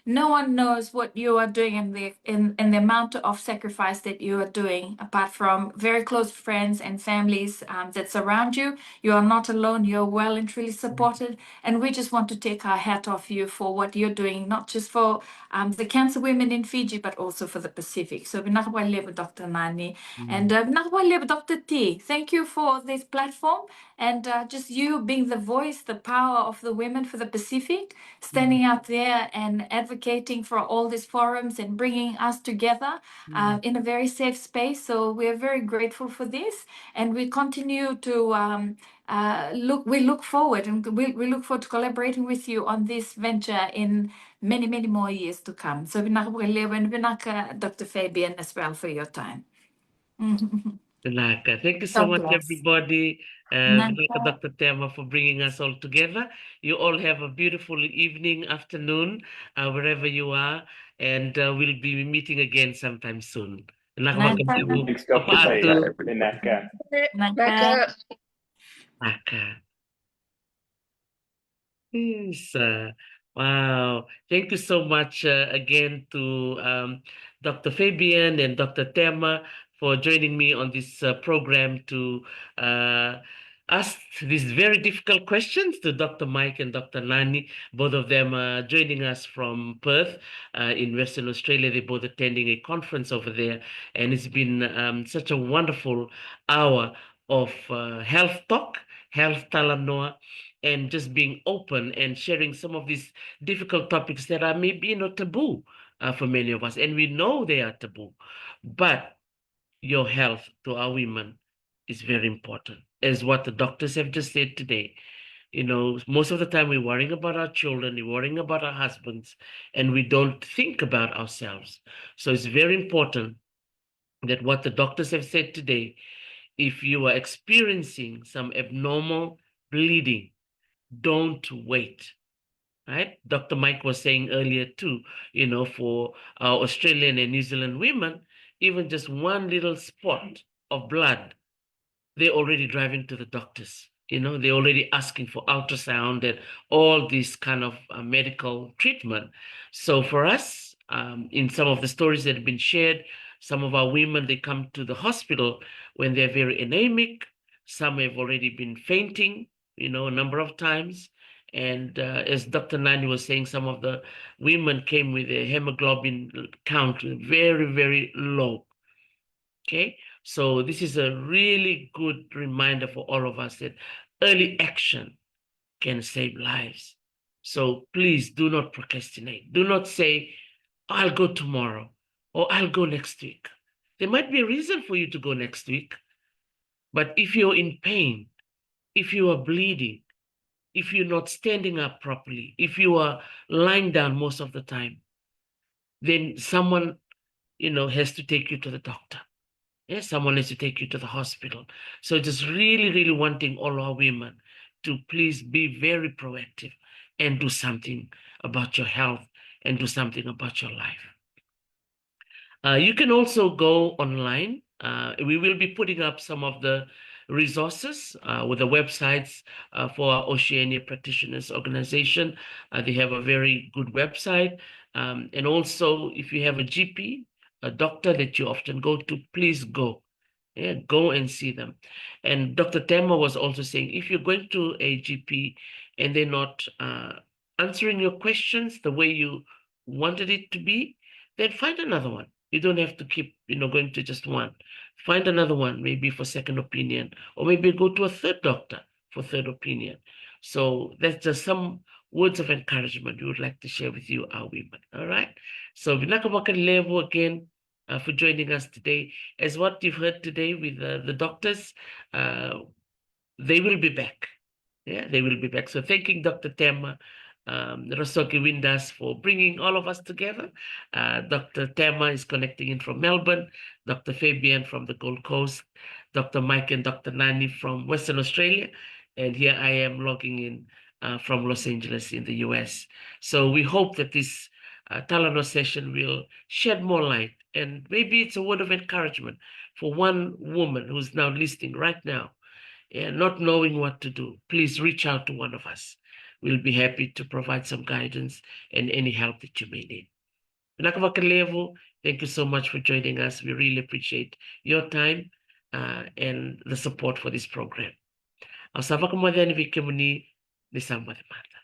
S2: no one knows what you are doing in the amount of sacrifice that you are doing, apart from very close friends and families that surround you. You are not alone. You're well and truly supported. And we just want to take our hat off you for what you're doing, not just for the cancer women in Fiji, but also for the Pacific. So, Dr. Nani and Dr. T, thank you for this platform and just you being the voice, the power of the women for the Pacific, standing out there and advocating for all these forums and bringing us together in a very safe space. So we are very grateful for this, and we continue to we look forward to collaborating with you on this venture in many, many more years to come. So we Dr. Fabian as well for your time.
S1: Naka. Thank you so
S2: God
S1: much,
S2: bless.
S1: everybody. Naka,
S2: Naka.
S1: Dr. Tema, for bringing us all together. You all have a beautiful evening, afternoon, wherever you are, and we'll be meeting again sometime soon. Naka
S2: Naka.
S1: makatabo.
S3: Thanks, Dr. T.
S1: Papaatu.
S3: Vinaka.
S2: Naka.
S1: Naka. Yes, wow. Thank you so much again to Dr. Fabian and Dr. Tema for joining me on this program to uh, ask these very difficult questions to Dr. Mike and Dr. Nani. Both of them joining us from Perth in Western Australia. They're both attending a conference over there. And it's been such a wonderful hour of health talk, health talanoa, and just being open and sharing some of these difficult topics that are maybe taboo for many of us, and we know they are taboo, but your health to our women is very important, as what the doctors have just said today. Most of the time we're worrying about our children, we're worrying about our husbands, and we don't think about ourselves. So it's very important that what the doctors have said today, if you are experiencing some abnormal bleeding, don't wait, right? Dr. Mike was saying earlier too, for our Australian and New Zealand women, even just one little spot of blood, they're already driving to the doctors. They're already asking for ultrasound and all this kind of medical treatment. So for us, in some of the stories that have been shared, some of our women, they come to the hospital when they're very anemic. Some have already been fainting, a number of times. And as Dr. Nani was saying, some of the women came with a hemoglobin count very, very low. Okay, so this is a really good reminder for all of us that early action can save lives. So please do not procrastinate. Do not say, I'll go tomorrow or I'll go next week. There might be a reason for you to go next week, but if you're in pain, if you are bleeding, if you're not standing up properly, if you are lying down most of the time, then someone, has to take you to the doctor. Yes, someone needs to take you to the hospital. So just really, really wanting all our women to please be very proactive and do something about your health and do something about your life. You can also go online. We will be putting up some of the resources with the websites for our Oceania Practitioners Organization. They have a very good website. And also, if you have a GP, a doctor that you often go to, please go. Yeah, go and see them. And Dr. Tema was also saying, if you're going to a GP and they're not answering your questions the way you wanted it to be, then find another one. You don't have to keep, going to just one. Find another one, maybe for second opinion, or maybe go to a third doctor for third opinion. So that's just some words of encouragement we would like to share with you, our women. All right. So Vinaka Levo again for joining us today. As what you've heard today with the doctors, they will be back. Yeah, they will be back. So thanking Dr. Tema, Rasoki Windas for bringing all of us together. Dr. Tema is connecting in from Melbourne, Dr. Fabian from the Gold Coast, Dr. Mike and Dr. Nani from Western Australia, and here I am logging in from Los Angeles in the US. So we hope that this Talano session will shed more light, and maybe it's a word of encouragement for one woman who's now listening right now and not knowing what to do. Please reach out to one of us. We'll be happy to provide some guidance and any help that you may need. Thank you so much for joining us. We really appreciate your time and the support for this program. Ang sama ko mo din, Vicky Muni, ni Samad Mata.